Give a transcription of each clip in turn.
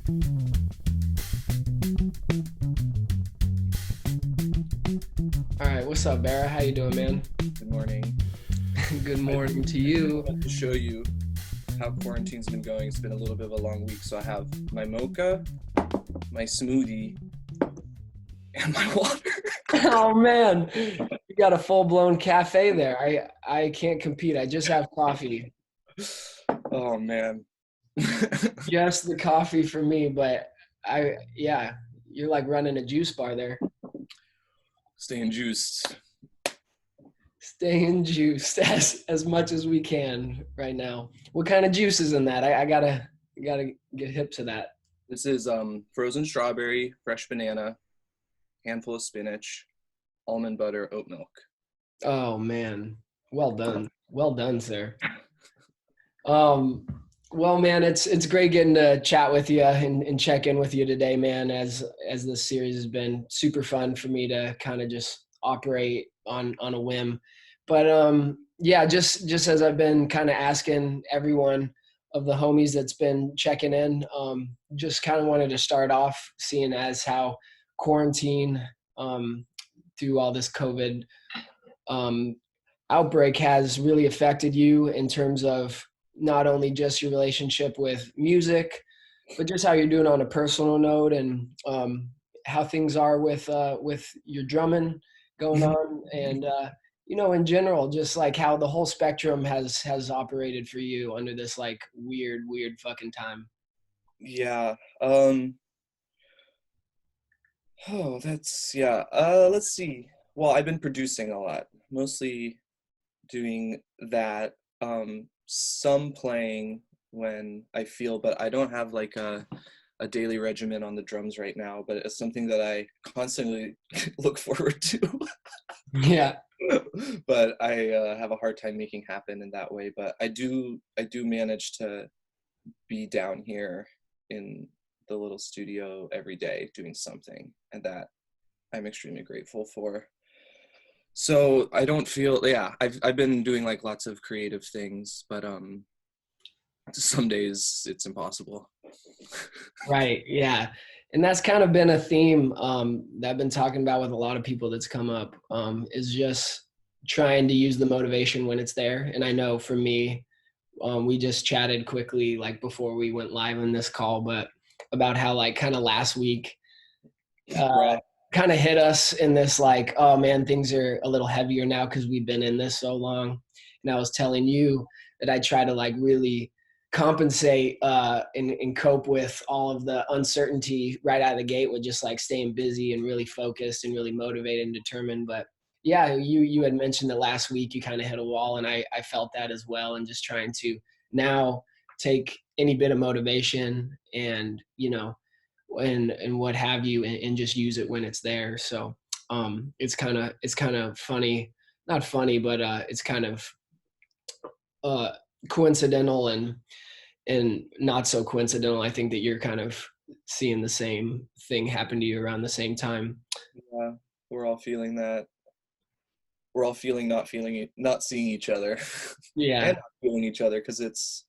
All right, what's up, Barra? How you doing, man? Good morning. Good I morning to just you. wanted to show you how quarantine's been going. It's been a little bit of a long week, so I have my mocha, my smoothie, and my water. Oh man, you got a full-blown cafe there. I can't compete. I just have coffee. Oh man. Just the coffee for me, but yeah, you're like running a juice bar there. Staying juiced. Staying juiced as much as we can right now. What kind of juice is in that? I gotta get hip to that. This is frozen strawberry, fresh banana, handful of spinach, almond butter, oat milk. Oh man, well done, sir. Um, well, man, it's great getting to chat with you and check in with you today, man. As this series has been super fun for me to kind of just operate on a whim, but yeah, just as I've been kind of asking everyone of the homies that's been checking in, just kind of wanted to start off seeing as how quarantine through all this COVID um, outbreak has really affected you in terms of not only just your relationship with music, but just how you're doing on a personal note and how things are with your drumming going on, and in general, just like how the whole spectrum has operated for you under this like weird fucking time. Yeah. Oh, that's yeah. Let's see. Well, I've been producing a lot, mostly doing that. Some playing when I feel, but I don't have like a daily regimen on the drums right now, but it's something that I constantly look forward to. Yeah. But I have a hard time making happen in that way. But I do manage to be down here in the little studio every day doing something, and that I'm extremely grateful for. So I don't feel, yeah, I've been doing like lots of creative things, but some days it's impossible. Right. Yeah. And that's kind of been a theme that I've been talking about with a lot of people that's come up, is just trying to use the motivation when it's there. And I know for me, we just chatted quickly, like before we went live on this call, but about how like kind of last week uh, Right. kind of hit us in this like, oh man, things are a little heavier now because we've been in this so long. And I was telling you that I try to like really compensate and cope with all of the uncertainty right out of the gate with just like staying busy and really focused and really motivated and determined. But yeah, you had mentioned that last week you kind of hit a wall, and I felt that as well, and just trying to now take any bit of motivation and and what have you, and just use it when it's there. So it's kind of funny, not funny, but it's kind of uh coincidental and not so coincidental. I think that you're kind of seeing the same thing happen to you around the same time. Yeah, we're all feeling that. We're all feeling it, not seeing each other, and Yeah. not feeling each other because it's,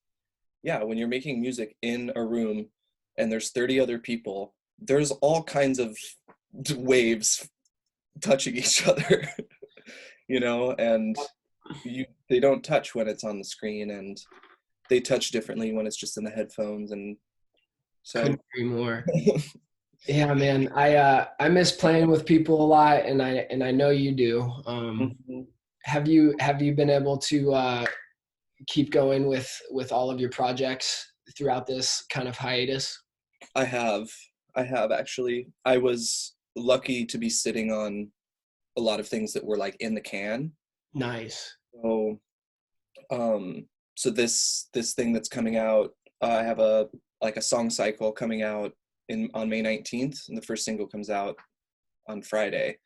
yeah, when you're making music in a room and there's 30 other people, there's all kinds of waves touching each other, and they don't touch when it's on the screen, and they touch differently when it's just in the headphones, and so Couldn't agree more. Yeah, man. I miss playing with people a lot, and I know you do. Mhm. Have you been able to keep going with all of your projects throughout this kind of hiatus? I have I have actually. I was lucky to be sitting on a lot of things that were like in the can. Nice. So um this thing that's coming out, I have a like a song cycle coming out in on May 19th, and the first single comes out on Friday.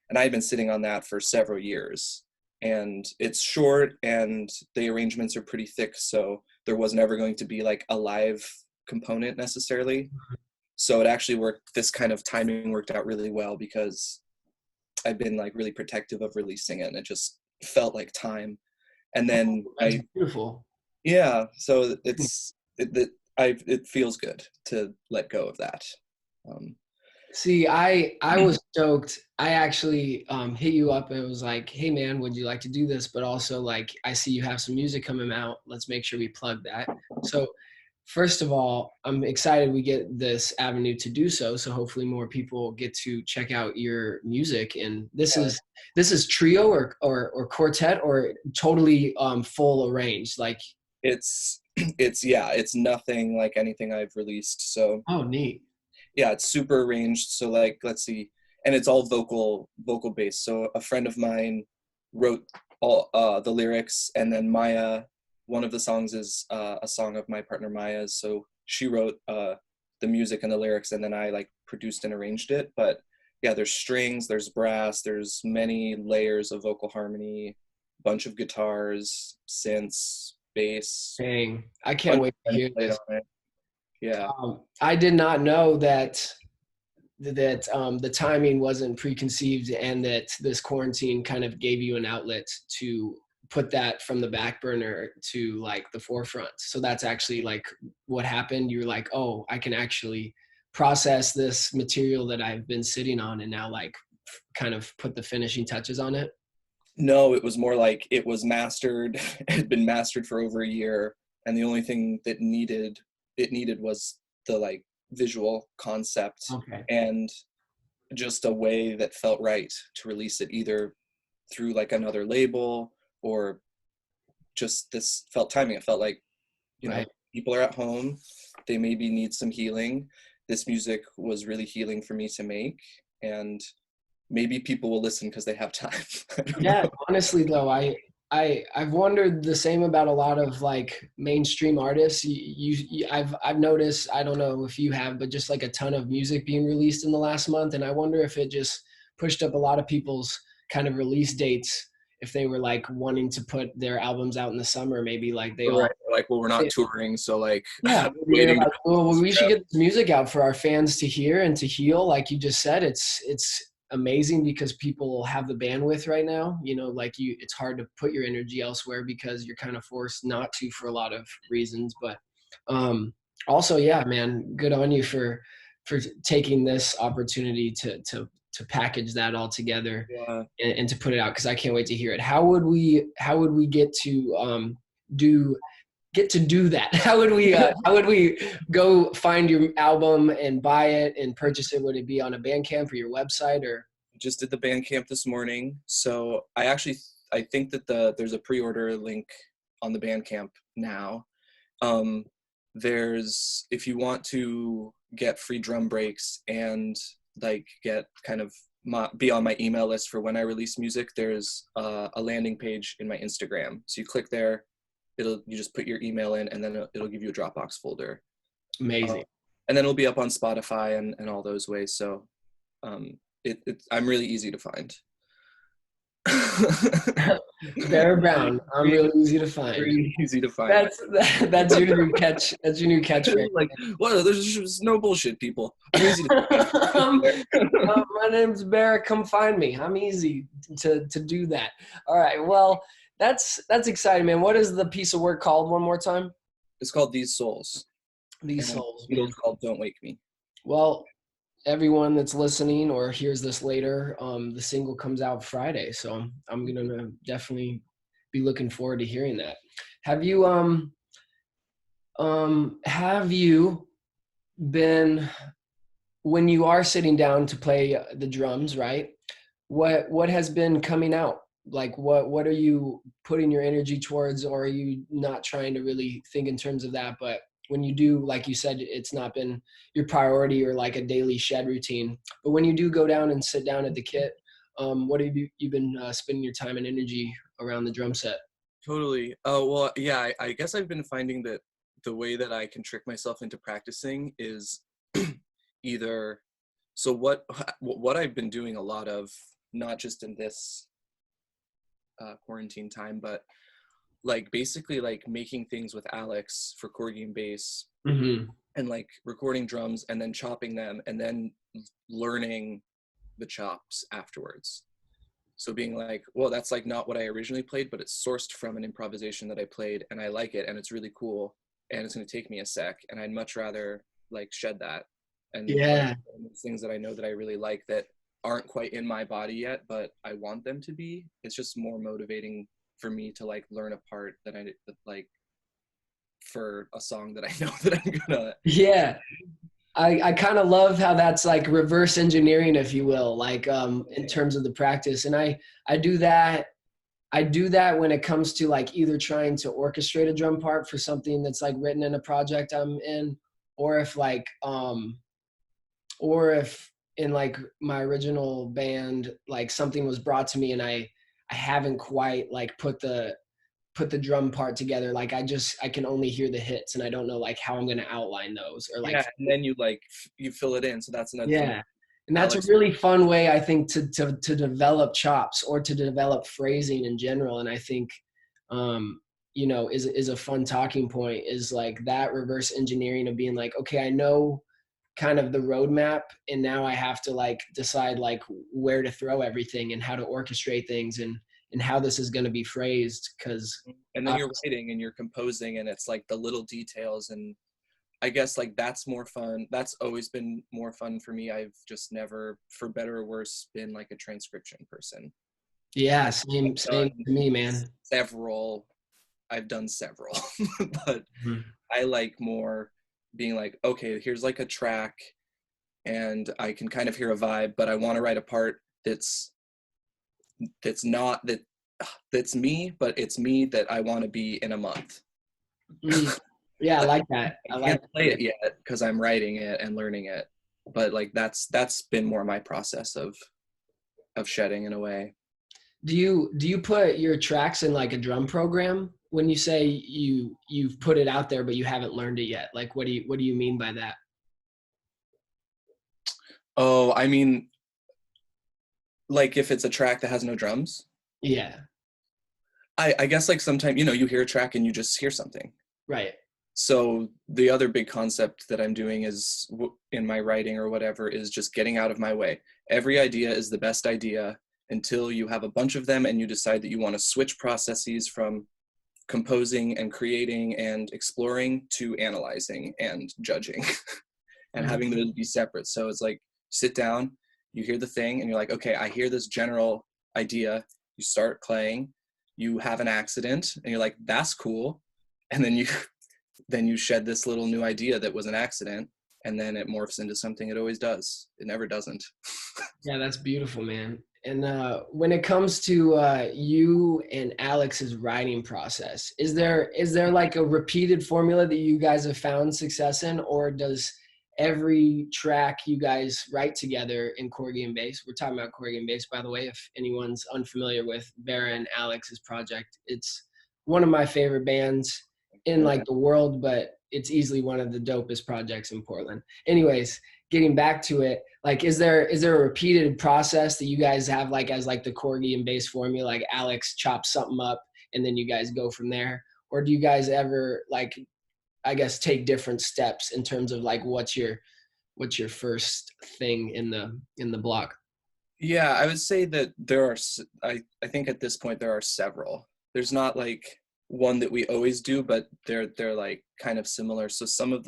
And I had been sitting on that for several years. And it's short and the arrangements are pretty thick, so there was never going to be like a live component necessarily. So it actually worked, this kind of timing worked out really well because I've been like really protective of releasing it, and it just felt like time. And then That's beautiful. yeah, so it feels good to let go of that. See, I was stoked. I actually hit you up and was like, "Hey man, would you like to do this?" But also like, I see you have some music coming out. Let's make sure we plug that. So, first of all, I'm excited we get this avenue to do so. So hopefully more people get to check out your music. And this is trio or quartet or totally full arranged. Like, it's nothing like anything I've released. So oh, neat. yeah, it's super arranged. So like, let's see, and it's all vocal based. So a friend of mine wrote all the lyrics, and then Maya, one of the songs is a song of my partner Maya's. So she wrote the music and the lyrics, and then I like produced and arranged it. But yeah, there's strings, there's brass, there's many layers of vocal harmony, bunch of guitars, synths, bass. Dang, I can't wait to hear Played this. on it. Yeah. I did not know that the timing wasn't preconceived and that this quarantine kind of gave you an outlet to put that from the back burner to like the forefront. So that's actually like what happened. You were like, oh, I can actually process this material that I've been sitting on and now like kind of put the finishing touches on it. No, it was more like it was mastered. It had been mastered for over a year, and the only thing that needed was the like visual concept Okay. and just a way that felt right to release it, either through like another label or just this felt timing. It felt like, Right. people are at home, they maybe need some healing. This music was really healing for me to make, and maybe people will listen because they have time. I don't Yeah, know. honestly though, I've wondered the same about a lot of like mainstream artists. I've noticed, I don't know if you have, but just like a ton of music being released in the last month, and I wonder if it just pushed up a lot of people's kind of release dates if they were like wanting to put their albums out in the summer, maybe like they all Right. Like, well, we're not touring, so like yeah, I'm maybe they're waiting to like, well, release we should get this music out for our fans to hear and to heal. Like you just said, it's amazing because people have the bandwidth right now. Like it's hard to put your energy elsewhere because you're kind of forced not to for a lot of reasons. But um, also, yeah, man, good on you for taking this opportunity to package that all together Yeah. and to put it out because I can't wait to hear it. How would we do get to do that? How would we go find your album and buy it and purchase it? Would it be on a Bandcamp or your website or? Just did the Bandcamp this morning. So I think that there's a pre-order link on the Bandcamp now. Um, there's, if you want to get free drum breaks and like get kind of be on my email list for when I release music, there's a landing page in my Instagram. So you click there, you just put your email in, and then it'll give you a Dropbox folder. Amazing. And then it'll be up on Spotify and all those ways. So I'm really easy to find. Barra Brown. I'm really easy to find. Very easy to find. That's your new catch. That's your new catchphrase. Like, well, there's no bullshit, people. I'm easy to find. My name's Barra. Come find me. I'm easy to do that. All right. Well, that's exciting, man. What is the piece of work called one more time? It's called These Souls. These Souls. It's called Don't Wake Me. Well, everyone that's listening or hears this later, the single comes out Friday, so I'm gonna definitely be looking forward to hearing that. Have you been, when you are sitting down to play the drums, right? What has been coming out? Like what are you putting your energy towards, or are you not trying to really think in terms of that? But when you do, like you said, it's not been your priority or like a daily shed routine. But when you do go down and sit down at the kit, what have you been spending your time and energy around the drum set? Totally. Oh, well, yeah, I guess I've been finding that the way that I can trick myself into practicing is either, so what I've been doing a lot of, not just in this quarantine time, but like basically like making things with Alex for Corgi and bass, Mm-hmm. and like recording drums and then chopping them and then learning the chops afterwards. So being like, well, that's like not what I originally played, but it's sourced from an improvisation that I played and I like it and it's really cool. and it's going to take me a sec, and I'd much rather like shed that and Yeah. those things that I know that I really like that aren't quite in my body yet, but I want them to be. It's just more motivating for me to like learn a part that I like for a song that I know that I'm gonna. Yeah. I kind of love how that's like reverse engineering, if you will, like in terms of the practice. And I do that. I do that when it comes to like either trying to orchestrate a drum part for something that's like written in a project I'm in, or if like or if in like my original band, like something was brought to me and I haven't quite like put the drum part together. Like I can only hear the hits and I don't know like how I'm going to outline those or like, Yeah, and then you like you fill it in. So that's another thing. yeah. And that's a Alex, really fun way, I think, to develop chops or to develop phrasing in general. And I think, you know, is a fun talking point is like that reverse engineering of being like, okay, I know kind of the roadmap, and now I have to like decide like where to throw everything and how to orchestrate things and how this is going to be phrased. Because and then you're writing and you're composing, and it's like the little details, and I guess like that's more fun. That's always been more fun for me. I've just never, for better or worse, been like a transcription person. yeah, same Done to me, man. several. I've done several, but Mhm. I like more being like, okay, here's like a track, and I can kind of hear a vibe, but I want to write a part that's not that's me, but it's me that I want to be in a month. Mm. Yeah, I Like, like that. I I like can't that, play man. it yet because I'm writing it and learning it, but like that's been more my process of shedding in a way. Do you put your tracks in like a drum program when you say you've put it out there but you haven't learned it yet? Like what do you mean by that? Oh, I mean, like if it's a track that has no drums, Yeah, I guess like sometimes you hear a track and you just hear something. right. So the other big concept that I'm doing is in my writing or whatever is just getting out of my way. Every idea is the best idea until you have a bunch of them and you decide that you want to switch processes from composing and creating and exploring to analyzing and judging and Mhm. having those be separate. So it's like sit down, you hear the thing and you're like, okay, I hear this general idea. You start playing, you have an accident and you're like, that's cool. And then you shed this little new idea that was an accident, and then it morphs into something it always does. It never doesn't. Yeah, that's beautiful, man. And when it comes to you and Alex's writing process, is there like a repeated formula that you guys have found success in, or does every track you guys write together in Corgi and Bass? We're talking about Corgi and Bass, by the way, if anyone's unfamiliar with Barra and Alex's project. It's one of my favorite bands in like the world, but it's easily one of the dopest projects in Portland. Anyways, getting back to it, like is there a repeated process that you guys have like as like the Corgi and Bass formula, like Alex chops something up and then you guys go from there? Or do you guys ever like, I guess, take different steps in terms of like what's your first thing in the block? Yeah, I would say that there are. I think at this point there are several. There's not like one that we always do, but they're like kind of similar. So some of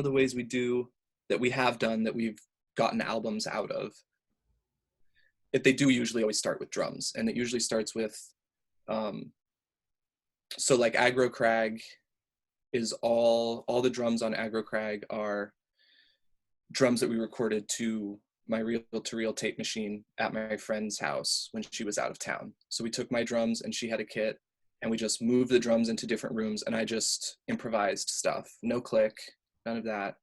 the ways we do that we have done that we've gotten albums out of, they do usually always start with drums, and it usually starts with um, so like Aggro Crag is all the drums on Aggro Crag are drums that we recorded to my reel-to-reel tape machine at my friend's house when she was out of town. So we took my drums and she had a kit and we just moved the drums into different rooms and I just improvised stuff. No click, none of that.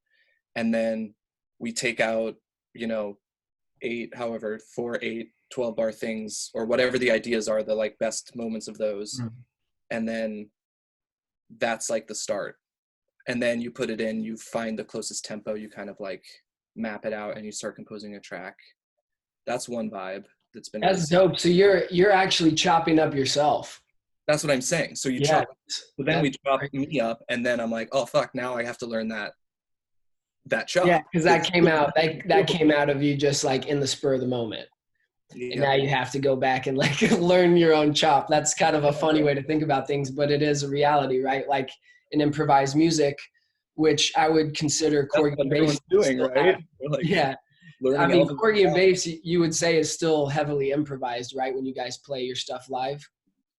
And then we take out, however, 4, 8, 12 bar things or whatever the ideas are, the like best moments of those. Mhm. And then that's like the start. And then you put it in, you find the closest tempo, you kind of like map it out and you start composing a track. That's one vibe that's been really That's dope. So you're actually chopping up yourself. that's what I'm saying. So you Yeah, chop, but then that's we chop great. me up and then I'm like, oh fuck, now I have to learn that Yeah, chop. because that came out of you just like in the spur of the moment. And Yep. now you have to go back and like learn your own chop. That's kind of a funny way to think about things, but it is a reality, right? Like and improvised music, which I would consider That's Corgi what and bass. everyone's doing, right? We're like Yeah. I learning mean, elements. Corgi and bass, you would say is still heavily improvised, right? When you guys play your stuff live.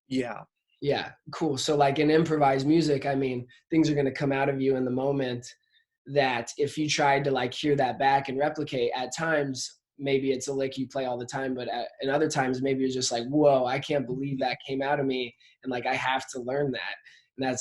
Yeah. Yeah, cool. So like in improvised music, I mean, things are going to come out of you in the moment that if you tried to like hear that back and replicate at times, maybe it's a lick you play all the time, but in other times, maybe it's just like, whoa, I can't believe that came out of me. And like, I have to learn that. And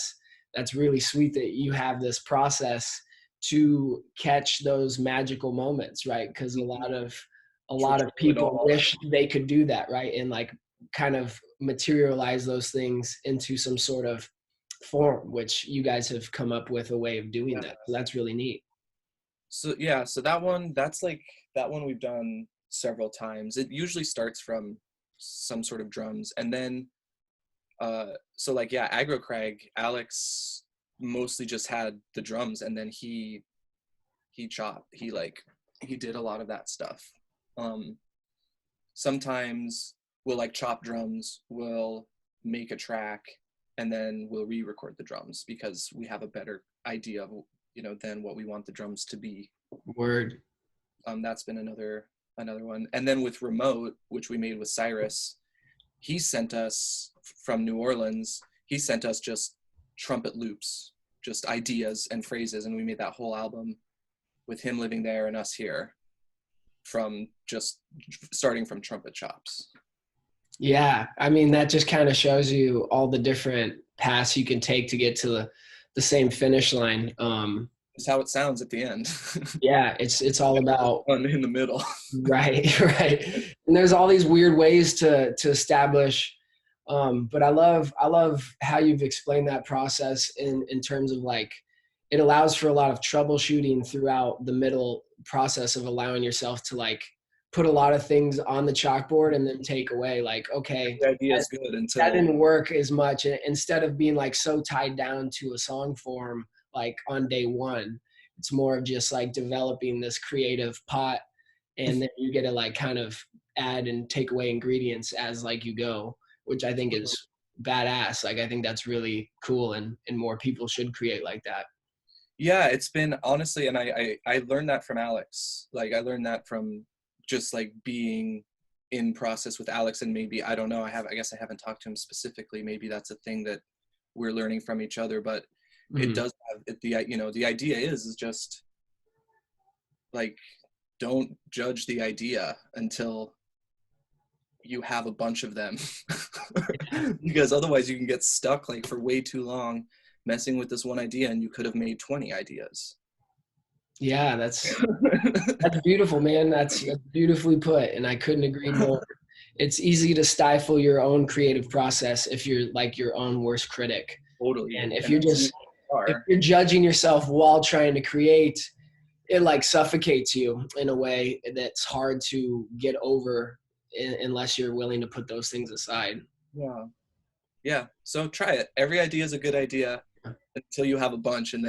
that's really sweet that you have this process to catch those magical moments, right? Because a lot of people wish they could do that, right? And like kind of materialize those things into some sort of form, which you guys have come up with a way of doing that. So that's really neat. So yeah, so that one we've done several times. It usually starts from some sort of drums, and then so like yeah, Aggro Crag, Alex mostly just had the drums, and then he chopped. He did a lot of that stuff. Sometimes we'll like chop drums, we'll make a track, and then we'll re-record the drums because we have a better idea of, you know, than what we want the drums to be. Word. That's been another one. And then with Remote, which we made with Cyrus, he sent us from New Orleans, he sent us just trumpet loops, just ideas and phrases, and we made that whole album with him living there and us here, from just starting from trumpet chops. Yeah, I mean, that just kind of shows you all the different paths you can take to get to the same finish line. It's how it sounds at the end. Yeah, it's all about in the middle. right, right. And there's all these weird ways to establish. But I love how you've explained that process in terms of like it allows for a lot of troubleshooting throughout the middle process of allowing yourself to like put a lot of things on the chalkboard and then take away like, okay, the idea is good until that didn't work as much. Instead of being like so tied down to a song form, like on day one, it's more of just like developing this creative pot, and then you get to like kind of add and take away ingredients as like you go, which I think is badass. Like, I think that's really cool, and more people should create like that. Yeah, it's been honestly, and I learned that from Alex. Like I learned that from just like being in process with Alex, and maybe, I don't know, I guess I haven't talked to him specifically. Maybe that's a thing that we're learning from each other, but it does have it, the idea is just like, don't judge the idea until you have a bunch of them. Because otherwise you can get stuck like for way too long messing with this one idea, and you could have made 20 ideas. Yeah, that's beautiful, man. That's beautifully put, and I couldn't agree more. It's easy to stifle your own creative process if you're like your own worst critic. Totally. And if you're judging yourself while trying to create, it like suffocates you in a way that's hard to get over unless you're willing to put those things aside. Yeah. So try it. Every idea is a good idea until you have a bunch, and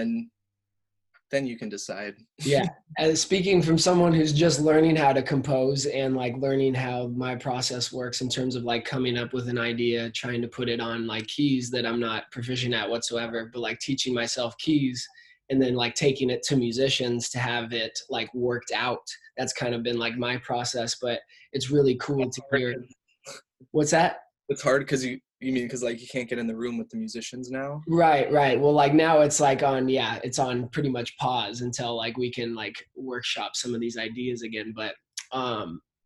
then you can decide. Yeah. And speaking from someone who's just learning how to compose and like learning how my process works in terms of like coming up with an idea, trying to put it on like keys that I'm not proficient at whatsoever, but like teaching myself keys and then like taking it to musicians to have it like worked out. That's kind of been like my process, but it's really cool to hear. What's that? It's hard because you mean because like you can't get in the room with the musicians now? Right. Well, like now it's like it's on pretty much pause until like we can like workshop some of these ideas again. But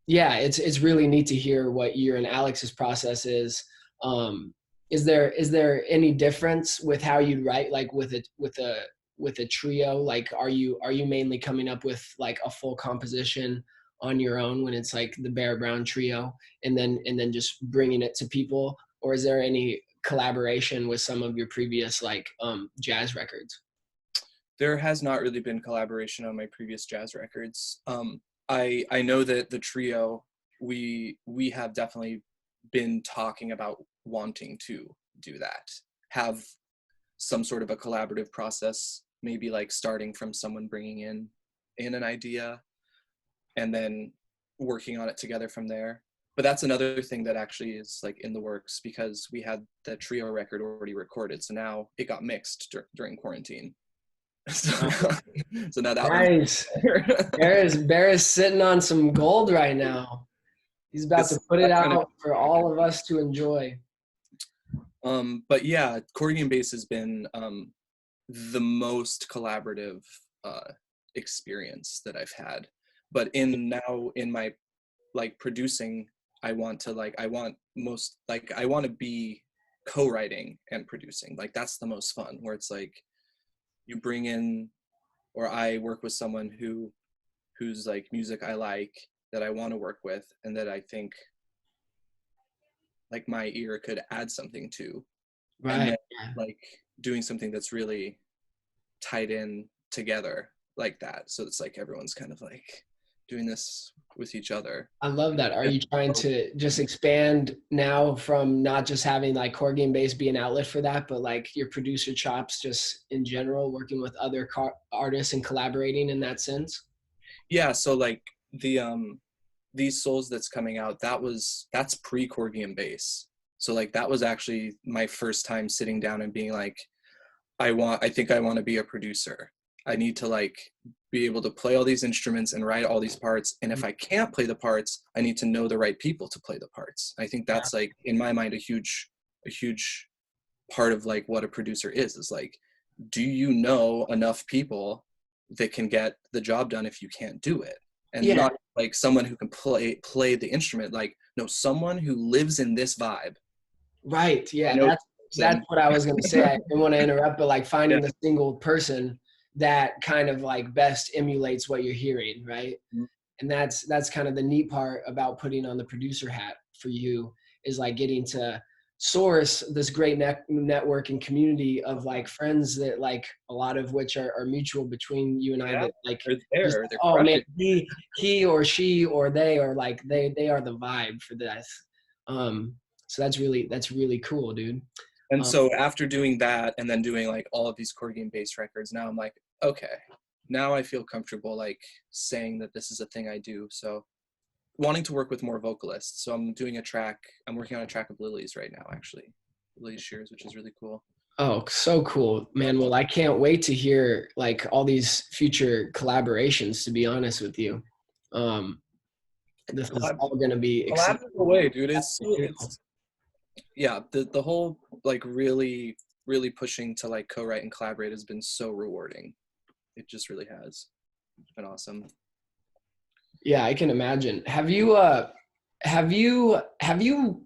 yeah, it's really neat to hear what your and Alex's process is. Is there any difference with how you write, like with a trio? Like are you mainly coming up with like a full composition on your own when it's like the Barra Brown trio, and then just bringing it to people? Or is there any collaboration with some of your previous like jazz records? There has not really been collaboration on my previous jazz records. I know that the trio, we have definitely been talking about wanting to do that, have some sort of a collaborative process, maybe like starting from someone bringing in an idea and then working on it together from there. but that's another thing that actually is like in the works, because we had the trio record already recorded, so now it got mixed during quarantine. So, so now that Nice. Bear is sitting on some gold right now. He's about to put it out for all of us to enjoy. But yeah, accordion bass has been the most collaborative experience that I've had. But in my like producing, I want to be co-writing and producing. Like that's the most fun, where it's like you bring in, or I work with someone who's like music I like, that I want to work with, and that I think like my ear could add something to. Right. And then like doing something that's really tied in together like that. So it's like everyone's kind of like doing this with each other. I love that. Are you trying to just expand now from not just having like accordion bass be an outlet for that, but like your producer chops just in general, working with other artists and collaborating in that sense? Yeah. So like these Souls that's coming out, that's pre-accordion bass. So like that was actually my first time sitting down and being like, I think I want to be a producer. I need to like be able to play all these instruments and write all these parts. And if I can't play the parts, I need to know the right people to play the parts. I think that's like, in my mind, a huge part of like what a producer is like, do you know enough people that can get the job done if you can't do it? And not like someone who can play the instrument, like, no, someone who lives in this vibe. Right. Yeah. That's what I was going to say. I didn't want to interrupt, but like finding the single person that kind of like best emulates what you're hearing. Right. Mm-hmm. And that's kind of the neat part about putting on the producer hat for you, is like getting to source this great network and community of like friends that like a lot of which are mutual between you and I, that like, oh man, he or she or they are like, they are the vibe for this. So that's really cool, dude. And so after doing that and then doing like all of these accordion bass records, now I'm like, okay, now I feel comfortable like saying that this is a thing I do. So wanting to work with more vocalists. So I'm working on a track of Lily's right now, actually. Lily's Shears, which is really cool. Oh, so cool, man. Well, I can't wait to hear like all these future collaborations, to be honest with you. This is all going to be exciting. Way, dude. It's yeah, the whole like really pushing to like co-write and collaborate has been so rewarding. It just really has. It's been awesome. Yeah, I can imagine. Have you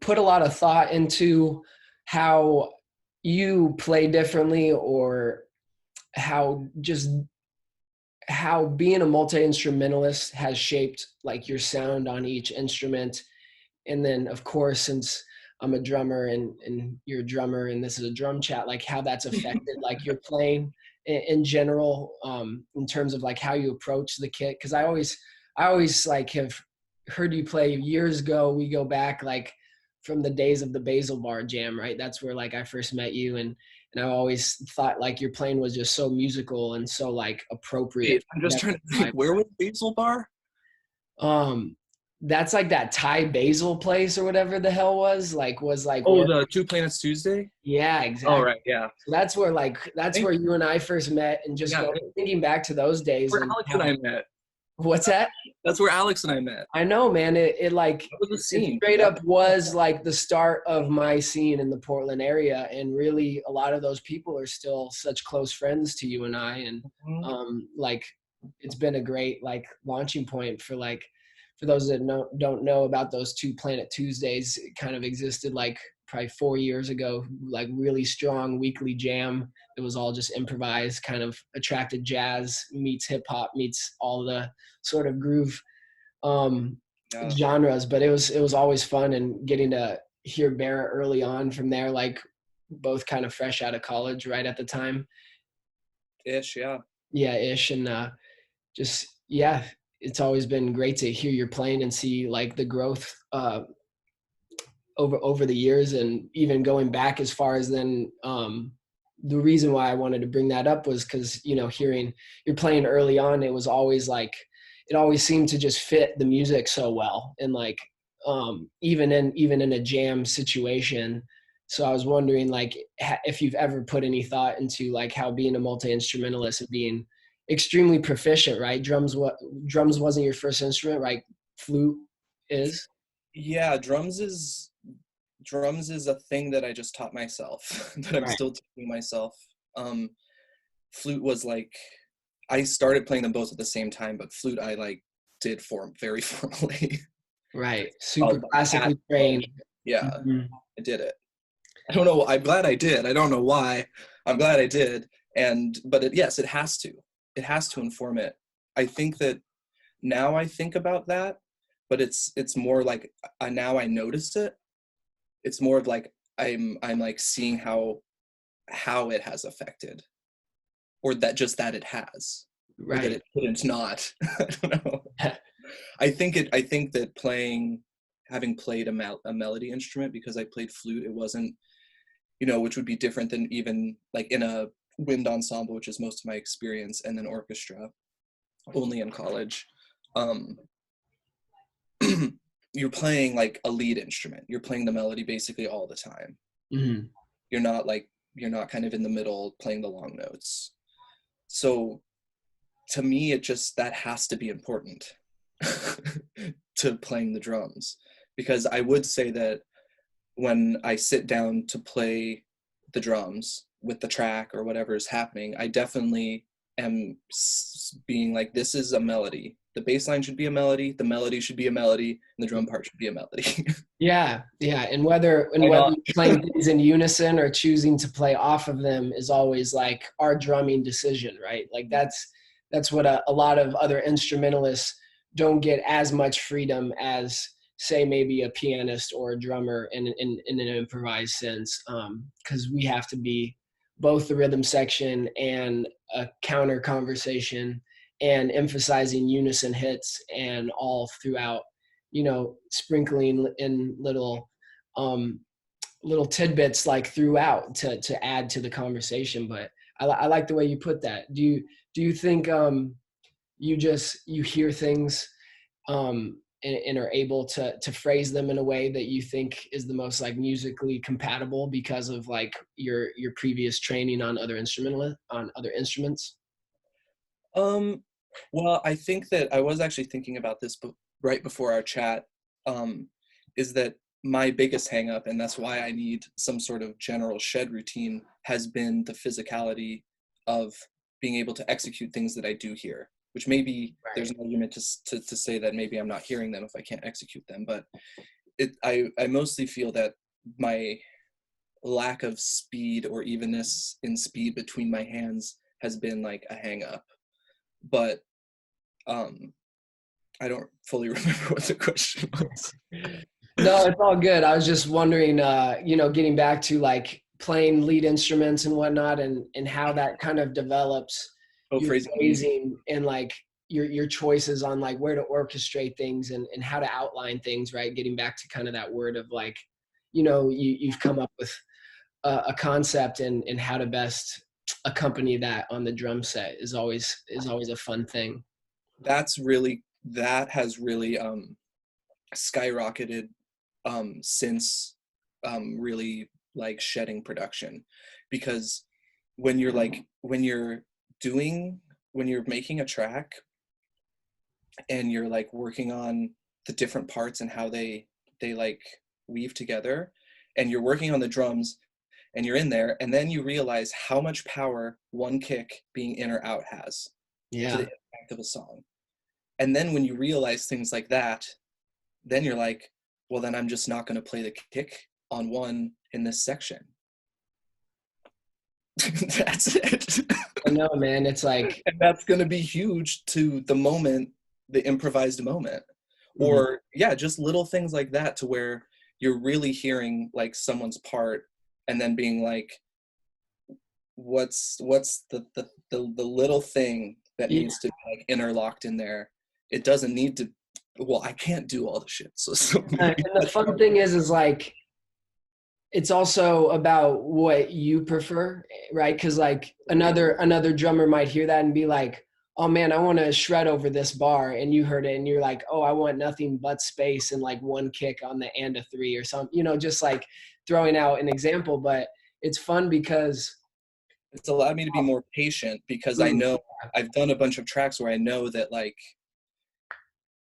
put a lot of thought into how you play differently, or how being a multi-instrumentalist has shaped like your sound on each instrument? And then of course, since I'm a drummer and you're a drummer and this is a drum chat, like how that's affected like your playing in general, in terms of like how you approach the kit. Cause I always like have heard you play years ago. We go back like from the days of the Basil Bar Jam, right? That's where like I first met you, and I always thought like your playing was just so musical and so like appropriate. Wait, I'm just trying to think, where was Basil Bar? That's like that Thai basil place or whatever the hell was like the Two Planets Tuesday. Yeah, exactly. Oh right, yeah. So that's where you and I first met, and just thinking back to those days. Where Alex and I met. What's that? That's where Alex and I met. I know, man. It like was the scene. Straight up was like the start of my scene in the Portland area, and really a lot of those people are still such close friends to you and I, and like it's been a great like launching point for like. For those that don't know about those Two Planet Tuesdays, it kind of existed like probably 4 years ago, like really strong weekly jam. It was all just improvised, kind of attracted jazz meets hip hop meets all the sort of groove genres. But it was always fun, and getting to hear Barra early on from there, like both kind of fresh out of college right at the time. Ish, yeah. Yeah, ish. And just, yeah. It's always been great to hear your playing and see like the growth over the years, and even going back as far as then. The reason why I wanted to bring that up was because, you know, hearing you're playing early on, it was always like, it always seemed to just fit the music so well. And like, even in a jam situation. So I was wondering, like, if you've ever put any thought into like how being a multi-instrumentalist and being extremely proficient, right? Drums wasn't your first instrument, right? Flute is. Yeah, drums is a thing that I just taught myself that I'm Right. still teaching myself. Flute was like, I started playing them both at the same time, but flute I like did form very formally. Right. Oh, Super classically trained. yeah, Mhm. I did it. I don't know. I'm glad I did. I don't know why. I'm glad I did. But yes, it has to. It has to inform it. I think that now I think about that, but it's more like now I notice it. It's more of like I'm like seeing how it has affected, or that it has, or that Right. it couldn't not. I don't know. I think that having played a melody instrument, because I played flute, it wasn't, which would be different than even like in a wind ensemble, which is most of my experience, and then orchestra, only in college. Um, you're playing like a lead instrument. You're playing the melody basically all the time. Mhm. You're not kind of in the middle playing the long notes. So to me, that has to be important to playing the drums, because I would say that when I sit down to play the drums with the track or whatever is happening, I definitely am being like, this is a melody. The bass line should be a melody, the melody should be a melody, and the drum part should be a melody. Yeah, yeah, and whether Why not? you're playing things in unison or choosing to play off of them is always like our drumming decision, right? Like that's what a lot of other instrumentalists don't get as much freedom as, say, maybe a pianist or a drummer in an improvised sense, because we have to be both the rhythm section and a counter conversation and emphasizing unison hits and all throughout, sprinkling in um, little tidbits like throughout to add to the conversation. But I like the way you put that. Do you think you hear things and are able to phrase them in a way that you think is the most like musically compatible because of like your previous training on other instruments? Um, well, I think that I was actually thinking about this right before our chat, is that my biggest hang up, and that's why I need some sort of general shed routine, has been the physicality of being able to execute things that I do hear, which maybe there's Right. an argument to say that maybe I'm not hearing them if I can't execute them, but I mostly feel that my lack of speed or evenness in speed between my hands has been like a hang up. But um I don't fully remember what the question was. No, it's all good. I was just wondering, getting back to like playing lead instruments and whatnot, and how that kind of develops Oh, your phrasing music. phrasing and like your choices on like where to orchestrate things and how to outline things, right? Getting back to kind of that word of like, you've come up with a concept and how to best accompany that on the drum set is always a fun thing. That has really skyrocketed since really like shedding production, because when you're when you're making a track and you're like working on the different parts and how they like weave together, and you're working on the drums and you're in there, and then you realize how much power one kick being in or out has to the Yeah. impact of a song. And then when you realize things like that, then you're like, well, then I'm just not going to play the kick on one in this section. That's it. I know, man. It's like, And that's going to be huge to the moment, the improvised moment. mhm. Or yeah, just little things like that, to where you're really hearing like someone's part and then being like, what's the little thing that Yeah. needs to be like interlocked in there. It doesn't need to, well, I can't do all the shit, so And maybe the fun thing is like it's also about what you prefer, right? Because like another drummer might hear that and be like, oh man, I want to shred over this bar, and you heard it and you're like, oh, I want nothing but space and like one kick on the and a three or something, just like throwing out an example. But it's fun because It's allowed me to be more patient because I mm, know I've done a bunch of tracks where I know that like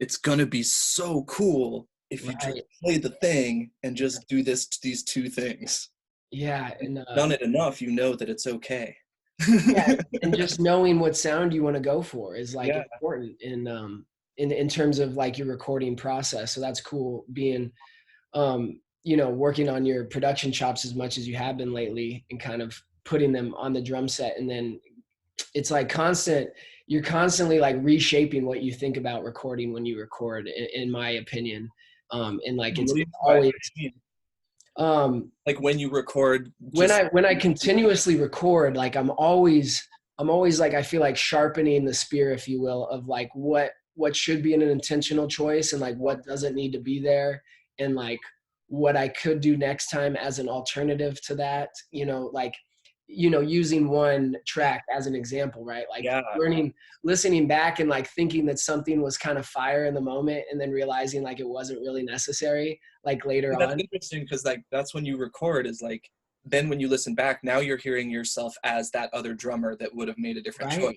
it's gonna be so cool if you just right. play the thing and just do these two things. Yeah. You've And done it enough, you know that it's okay. yeah, and just knowing what sound you want to go for is like Yeah. important in terms of like your recording process. So that's cool being working on your production chops as much as you have been lately and kind of putting them on the drum set. And then it's like you're constantly like reshaping what you think about recording when you record, in my opinion. And like What do you it's by always mean? um Like when you record, when just I continuously record, like I'm always like, I feel like sharpening the spear, if you will, of like what should be an intentional choice and like what doesn't need to be there, and like what I could do next time as an alternative to that, like using one track as an example, right? Like yeah. listening back and like thinking that something was kind of fire in the moment, and then realizing like it wasn't really necessary like later That's on. interesting because like that's when you record is like then when you listen back, now you're hearing yourself as that other drummer that would have made a different choice.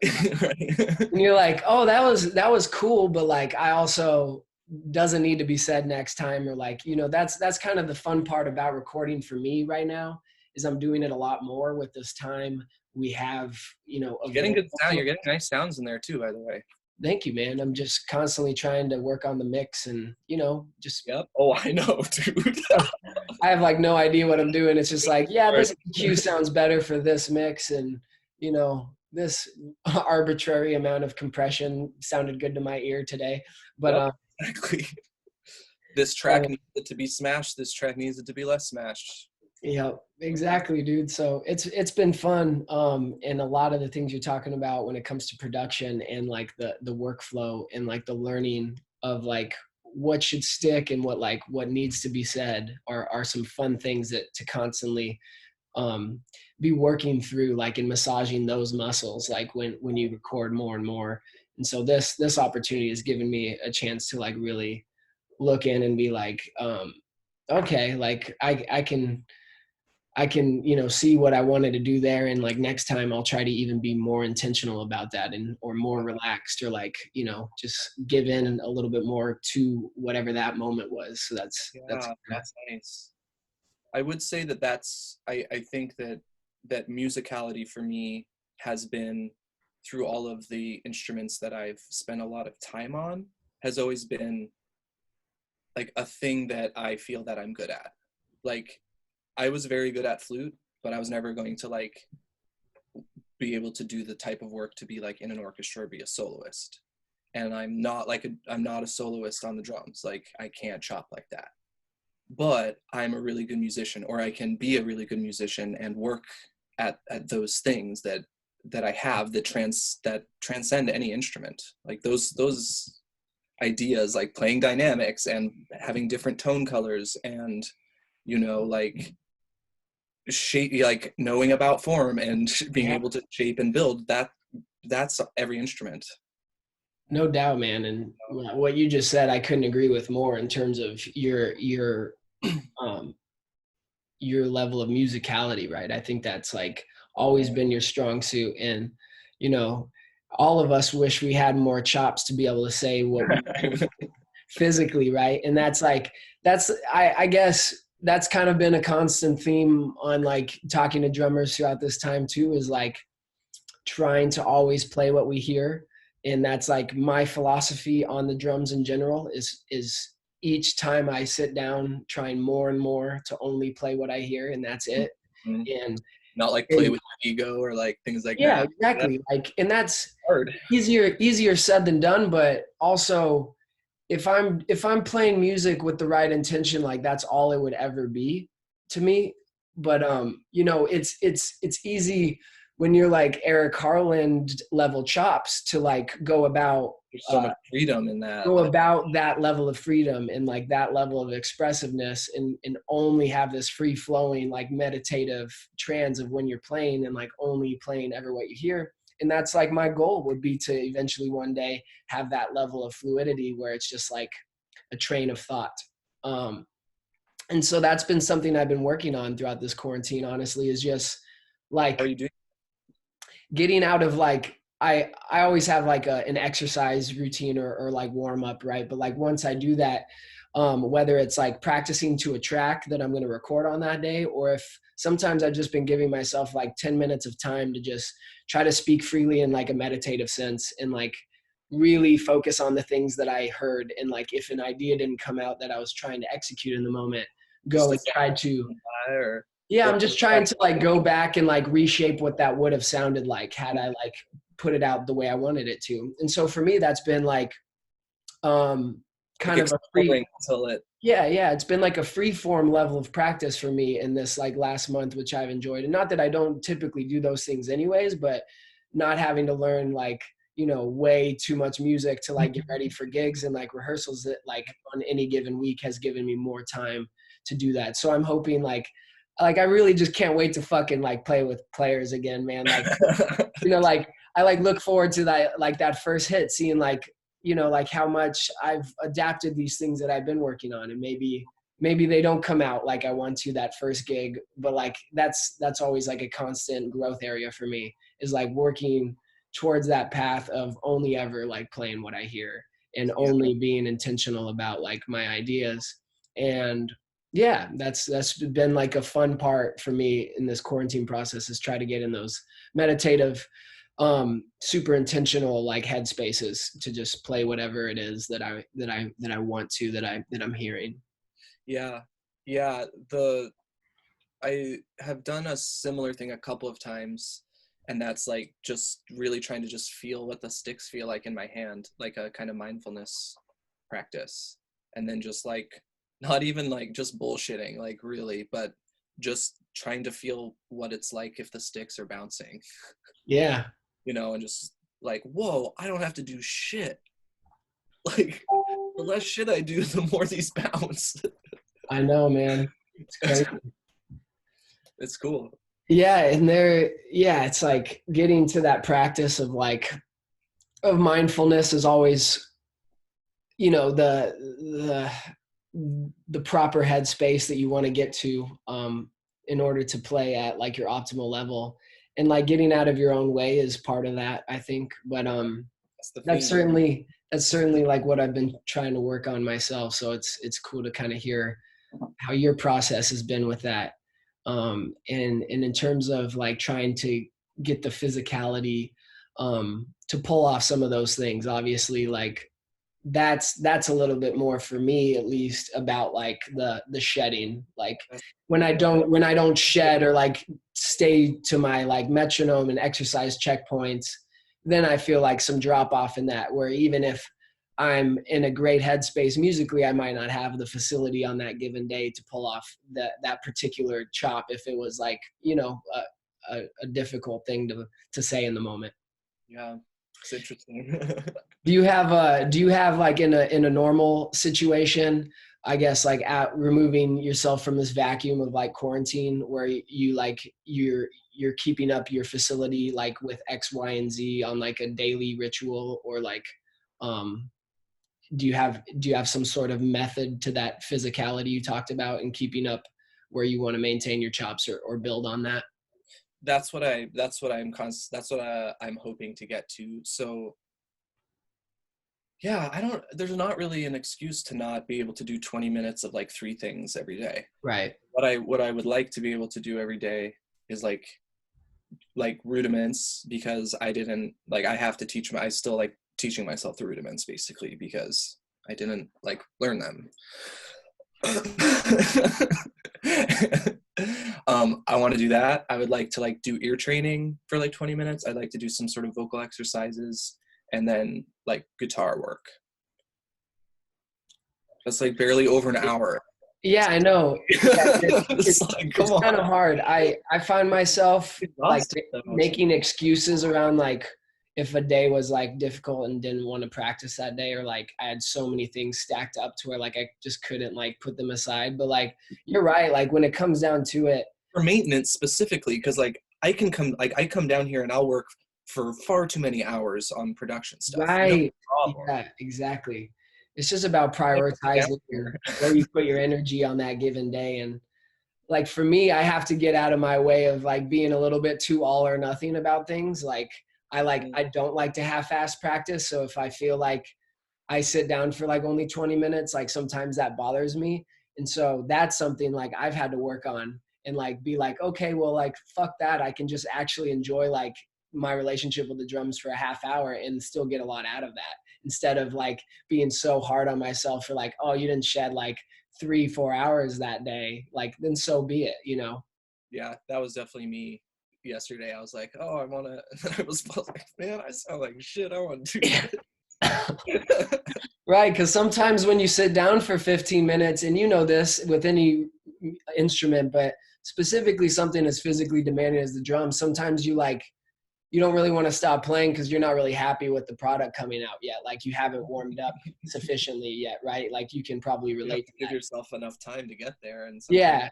Right. Right. And you're like, oh, that was cool, but like I also doesn't need to be said next time, or like, that's kind of the fun part about recording for me right now, is I'm doing it a lot more with this time we have, You're getting available good sound. to You're us. getting nice sounds in there too, by the way. Thank you, man. I'm just constantly trying to work on the mix, and just Yep. Oh, I know, dude. I have like no idea what I'm doing. It's just like, yeah, Right. this EQ sounds better for this mix, and this arbitrary amount of compression sounded good to my ear today. But Yep. Exactly. This uh, track needs it to be smashed. This track needs it to be less smashed. yeah, exactly, dude. So it's been fun, and a lot of the things you're talking about when it comes to production and like the workflow and like the learning of like what should stick and what needs to be said are some fun things that to constantly be working through, like in massaging those muscles, like when you record more and more. And so this opportunity has given me a chance to like really look in and be like, okay, like I can see what I wanted to do there, and like next time I'll try to even be more intentional about that, and or more relaxed, or like just give in a little bit more to whatever that moment was. So that's Yeah, that's nice. I would say that I think that musicality for me has been through all of the instruments that I've spent a lot of time on has always been like a thing that I feel that I'm good at. Like I was very good at flute, but I was never going to like be able to do the type of work to be like in an orchestra or be a soloist. And I'm not a soloist on the drums. Like I can't chop like that. But I'm a really good musician, or I can be a really good musician and work at those things that I have that transcend any instrument. Like those ideas, like playing dynamics and having different tone colors, and like shape, like knowing about form and being yeah. able to shape and build. That's every instrument. No doubt, man. And what you just said, I couldn't agree with more in terms of um, your level of musicality, right? I think that's like always been your strong suit. And, you know, all of us wish we had more chops to be able to say what we physically, right? And I guess that's kind of been a constant theme on like talking to drummers throughout this time too, is like trying to always play what we hear. And that's like my philosophy on the drums in general is each time I sit down trying more and more to only play what I hear, and that's it. Mhm. and, Not like play and with ego or like things like yeah, that. That's exactly, like, and that's hard. easier said than done. But also, if I'm playing music with the right intention, like that's all it would ever be to me. But it's easy when you're like Eric Harland level chops to like There's so much freedom in that. go Like, about that level of freedom and like that level of expressiveness, and only have this free flowing like meditative trance of when you're playing, and like only playing ever what you hear. And that's like my goal would be to eventually one day have that level of fluidity where it's just like a train of thought. And so that's been something I've been working on throughout this quarantine, honestly, is just like How are you doing? getting out of like, I always have like an exercise routine or like warm up, right? But like once I do that, whether it's like practicing to a track that I'm going to record on that day, or if sometimes I've just been giving myself like 10 minutes of time to just try to speak freely in like a meditative sense and like really focus on the things that I heard. And like, if an idea didn't come out that I was trying to execute in the moment, Just go and try to, or yeah, I'm what just trying to like go back and like reshape what that would have sounded like had I like put it out the way I wanted it to. And so for me, that's been like, kind like of a free, until it yeah, it's been like a free form level of practice for me in this like last month, which I've enjoyed. And not that I don't typically do those things anyways, but not having to learn like, you know, way too much music to like get ready for gigs and like rehearsals that like on any given week has given me more time to do that. So I'm hoping like I really just can't wait to fucking like play with players again, man. Like, you know, like I like look forward to that, like that first hit, seeing like, you know, like how much I've adapted these things that I've been working on, and maybe they don't come out like I want to that first gig, but like that's always like a constant growth area for me, is like working towards that path of only ever like playing what I hear and only being intentional about like my ideas. And yeah, that's been like a fun part for me in this quarantine process, is try to get in those meditative, super intentional like headspaces to just play whatever it is that I want to, that I'm hearing. yeah I have done a similar thing a couple of times, and that's like just really trying to just feel what the sticks feel like in my hand, like a kind of mindfulness practice. And then just like not even like just bullshitting like really, but just trying to feel what it's like if the sticks are bouncing, Yeah, you know, and just like, whoa, I don't have to do shit. Like the less shit I do, the more these bounce. I know, man. It's crazy. It's cool. Yeah, and it's like getting to that practice of like of mindfulness is always, you know, the proper headspace that you want to get to in order to play at like your optimal level. And like getting out of your own way is part of that, I think. But that's certainly like what I've been trying to work on myself. So it's cool to kind of hear how your process has been with that. And in terms of like trying to get the physicality to pull off some of those things, obviously like that's a little bit more for me, at least, about like the shedding. Like when I don't shed or like stay to my like metronome and exercise checkpoints, then I feel like some drop off in that, where even if I'm in a great headspace musically, I might not have the facility on that given day to pull off that particular chop if it was like, you know, a difficult thing to say in the moment. Yeah, it's interesting. Do you have like in a normal situation, I guess, like at removing yourself from this vacuum of like quarantine, where you like you're keeping up your facility like with X, Y, and Z on like a daily ritual, or like do you have some sort of method to that physicality you talked about and keeping up where you want to maintain your chops or build on that? That's what I'm hoping to get to. So yeah, there's not really an excuse to not be able to do 20 minutes of like 3 things every day. Right. What I would like to be able to do every day is like rudiments, because I have to I still like teaching myself the rudiments basically, because I didn't like learn them. I want to do that. I would like to like do ear training for like 20 minutes. I'd like to do some sort of vocal exercises, and then like guitar work. That's like barely over an hour. Yeah, I know. It's kind of hard. I find myself like making excuses around like if a day was like difficult and didn't want to practice that day, or like I had so many things stacked up to where like I just couldn't like put them aside. But like you're right, like when it comes down to it, for maintenance specifically, because like I come down here and I'll work for far too many hours on production stuff. No Right. problem. Yeah, exactly. It's just about Yeah. prioritizing where you put your energy on that given day. And like for me, I have to get out of my way of like being a little bit too all or nothing about things. Like I don't like to half-ass practice. So if I feel like I sit down for like only 20 minutes, like sometimes that bothers me. And so that's something like I've had to work on and like be like, okay, well, like fuck that. I can just actually enjoy like my relationship with the drums for a half hour and still get a lot out of that, instead of like being so hard on myself for like, oh, you didn't shed like 3-4 hours that day. Like, then so be it, you know? Yeah, that was definitely me yesterday. I was like, oh, I want to, I was like, man, I sound like shit. I want to do that. Right, because sometimes when you sit down for 15 minutes, and you know this with any instrument, but specifically something as physically demanding as the drums, sometimes you don't really want to stop playing because you're not really happy with the product coming out yet. Like you haven't warmed up sufficiently yet, right? Like you can probably You have relate to to give that. yourself enough time to get there, and sometimes Yeah.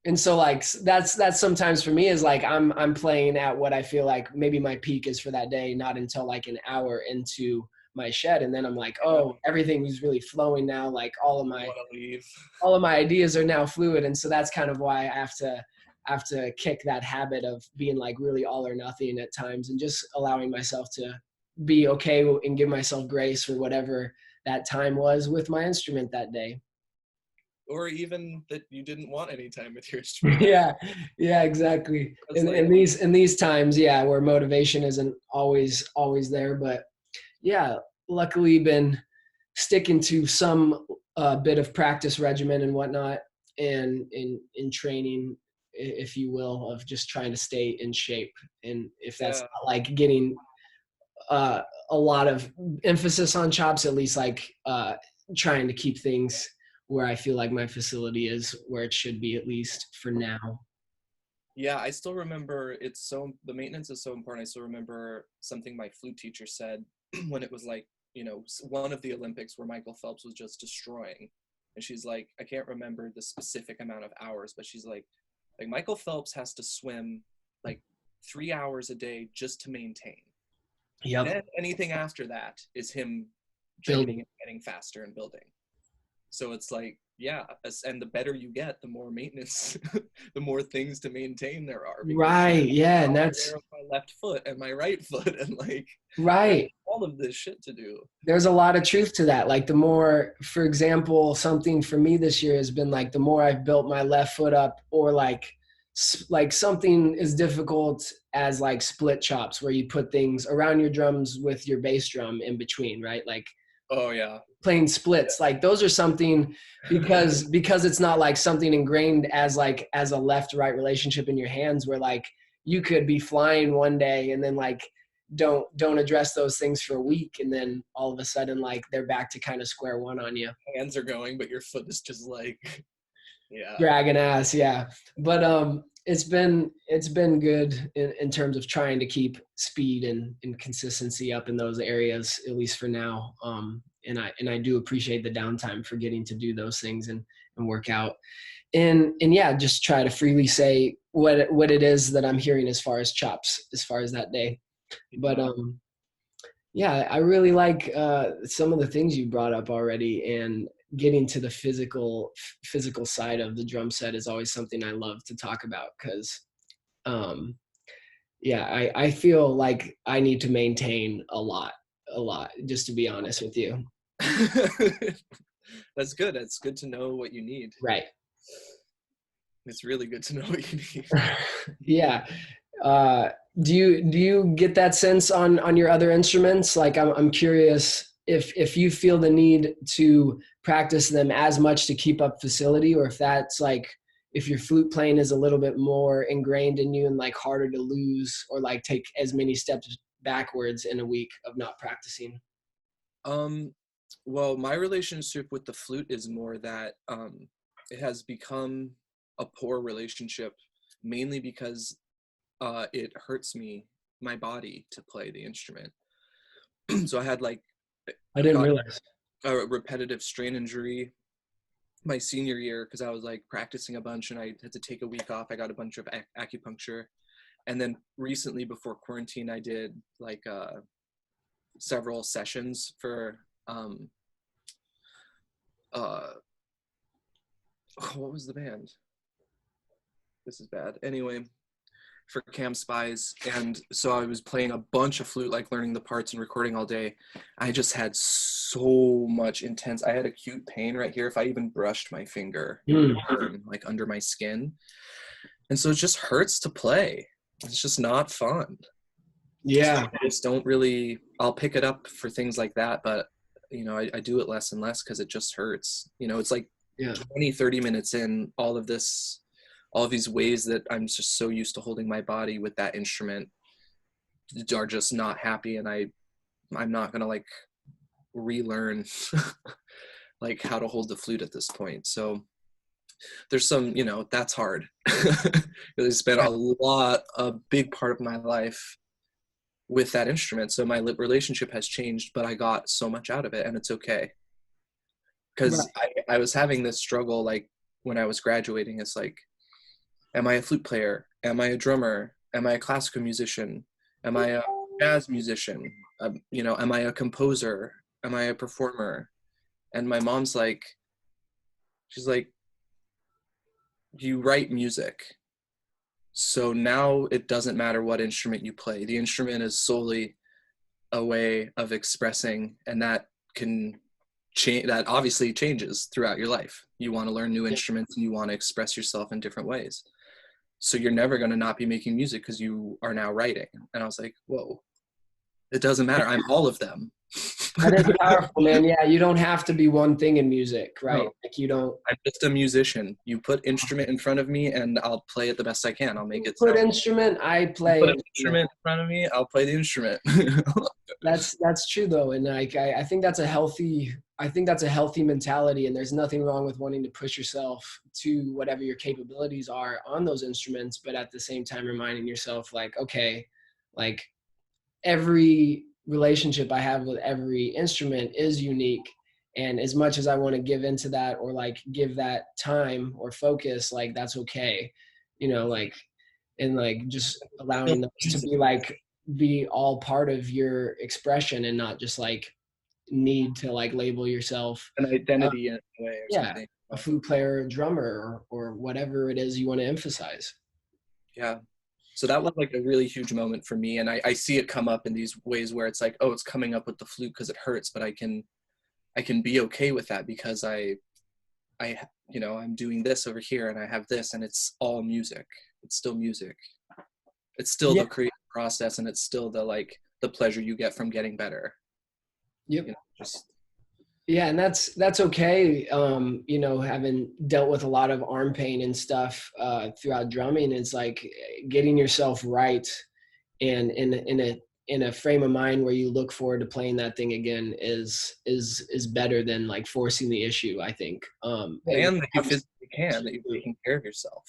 And so like that's sometimes for me is like I'm playing at what I feel like maybe my peak is for that day, not until like an hour into my shed. And then I'm like, oh, everything is really flowing now. Like I want to leave. all of my ideas are now fluid. And so that's kind of why I have to kick that habit of being like really all or nothing at times, and just allowing myself to be okay and give myself grace for whatever that time was with my instrument that day. Or even that you didn't want any time with your instrument. Yeah, exactly. Like, In these times, yeah, where motivation isn't always there, but yeah, luckily been sticking to some bit of practice regimen and whatnot, and in training, if you will, of just trying to stay in shape. And if that's not like getting uh, a lot of emphasis on chops, at least like trying to keep things where I feel like my facility is where it should be, at least for now. yeah, I still remember the maintenance is so important. I still remember something my flute teacher said when it was like, one of the Olympics where Michael Phelps was just destroying. And she's like, I can't remember the specific amount of hours, but she's like Michael Phelps has to swim like 3 hours a day just to maintain. Yep. Then anything after that is him Building. training and getting faster and building. So it's like, yeah, and the better you get, the more maintenance, the more things to maintain there are. Right. Yeah. And that's my left foot and my right foot, and like right. all of this shit to do. There's a lot of truth to that. Like the more, for example, something for me this year has been like the more I've built my left foot up, or like something as difficult as like split chops, where you put things around your drums with your bass drum in between, right? Like, oh yeah, playing splits, like those are something, because it's not like something ingrained as a left right relationship in your hands, where like you could be flying one day and then like don't address those things for a week, and then all of a sudden like they're back to kind of square one on you. Hands are going, but your foot is just like, yeah, dragging ass. Yeah, but it's been good in terms of trying to keep speed and consistency up in those areas, at least for now. And I do appreciate the downtime for getting to do those things and work out, and yeah, just try to freely say what it is that I'm hearing as far as chops, as far as that day. But yeah, I really like some of the things you brought up already, and getting to the physical side of the drum set is always something I love to talk about, because yeah, I feel like I need to maintain a lot, just to be honest with you. That's good. It's good to know what you need. Right. It's really good to know what you need. Yeah. Do you get that sense on your other instruments? Like I'm curious if you feel the need to practice them as much to keep up facility, or if that's like, if your flute playing is a little bit more ingrained in you and like harder to lose, or like take as many steps backwards in a week of not practicing. Well, my relationship with the flute is more that it has become a poor relationship, mainly because it hurts my body to play the instrument. So I had I didn't realize. A repetitive strain injury my senior year, because I was like practicing a bunch and I had to take a week off. I got a bunch of acupuncture, And then recently before quarantine, I did like several sessions for what was the band? This is bad. Anyway, for Cam Spies. And so I was playing a bunch of flute, like learning the parts and recording all day. I just had so much intense. I had acute pain right here. If I even brushed my finger, it would burn, like under my skin. And so it just hurts to play. It's just not fun. Yeah. I just don't really, I'll pick it up for things like that, but you know, I do it less and less because it just hurts. You know, it's like 20, 30 minutes in, all of these ways that I'm just so used to holding my body with that instrument are just not happy. And I'm not going to like relearn like how to hold the flute at this point. So there's some, you know, that's hard. It's been a big part of my life with that instrument. So my relationship has changed, but I got so much out of it, and it's okay. Because I was having this struggle, like when I was graduating, it's like, am I a flute player? Am I a drummer? Am I a classical musician? Am I a jazz musician? You know, am I a composer? Am I a performer? And my mom's like, she's like, you write music. So now it doesn't matter what instrument you play. The instrument is solely a way of expressing, and that can change. That obviously changes throughout your life. You want to learn new instruments and you want to express yourself in different ways. So you're never going to not be making music because you are now writing. And I was like, whoa, it doesn't matter. I'm all of them. That is powerful, man. Yeah, you don't have to be one thing in music, right? No. Like you don't. I'm just a musician. You put instrument in front of me and I'll play it the best I can. I'll make it Put sound. instrument, I play. Put an instrument in front of me, I'll play the instrument. That's true though, and like I think that's a healthy. I think that's a healthy mentality, and there's nothing wrong with wanting to push yourself to whatever your capabilities are on those instruments, but at the same time reminding yourself like, okay, like every relationship I have with every instrument is unique. And as much as I want to give into that or like give that time or focus, like that's okay, you know, like, and like just allowing those to be like, be all part of your expression and not just like need to like label yourself an identity in a way or something. a flute player, a drummer, or whatever it is you want to emphasize. Yeah. So that was like a really huge moment for me. And I see it come up in these ways where it's like, oh, it's coming up with the flute because it hurts, but I can be okay with that because I, you know, I'm doing this over here and I have this and it's all music. It's still music. It's still the creative process and it's still the pleasure you get from getting better. Yep. You know, yeah, and that's okay. You know, having dealt with a lot of arm pain and stuff throughout drumming, it's like getting yourself right and in a frame of mind where you look forward to playing that thing again is better than like forcing the issue, I think. And that you physically can, that you're taking care of yourself.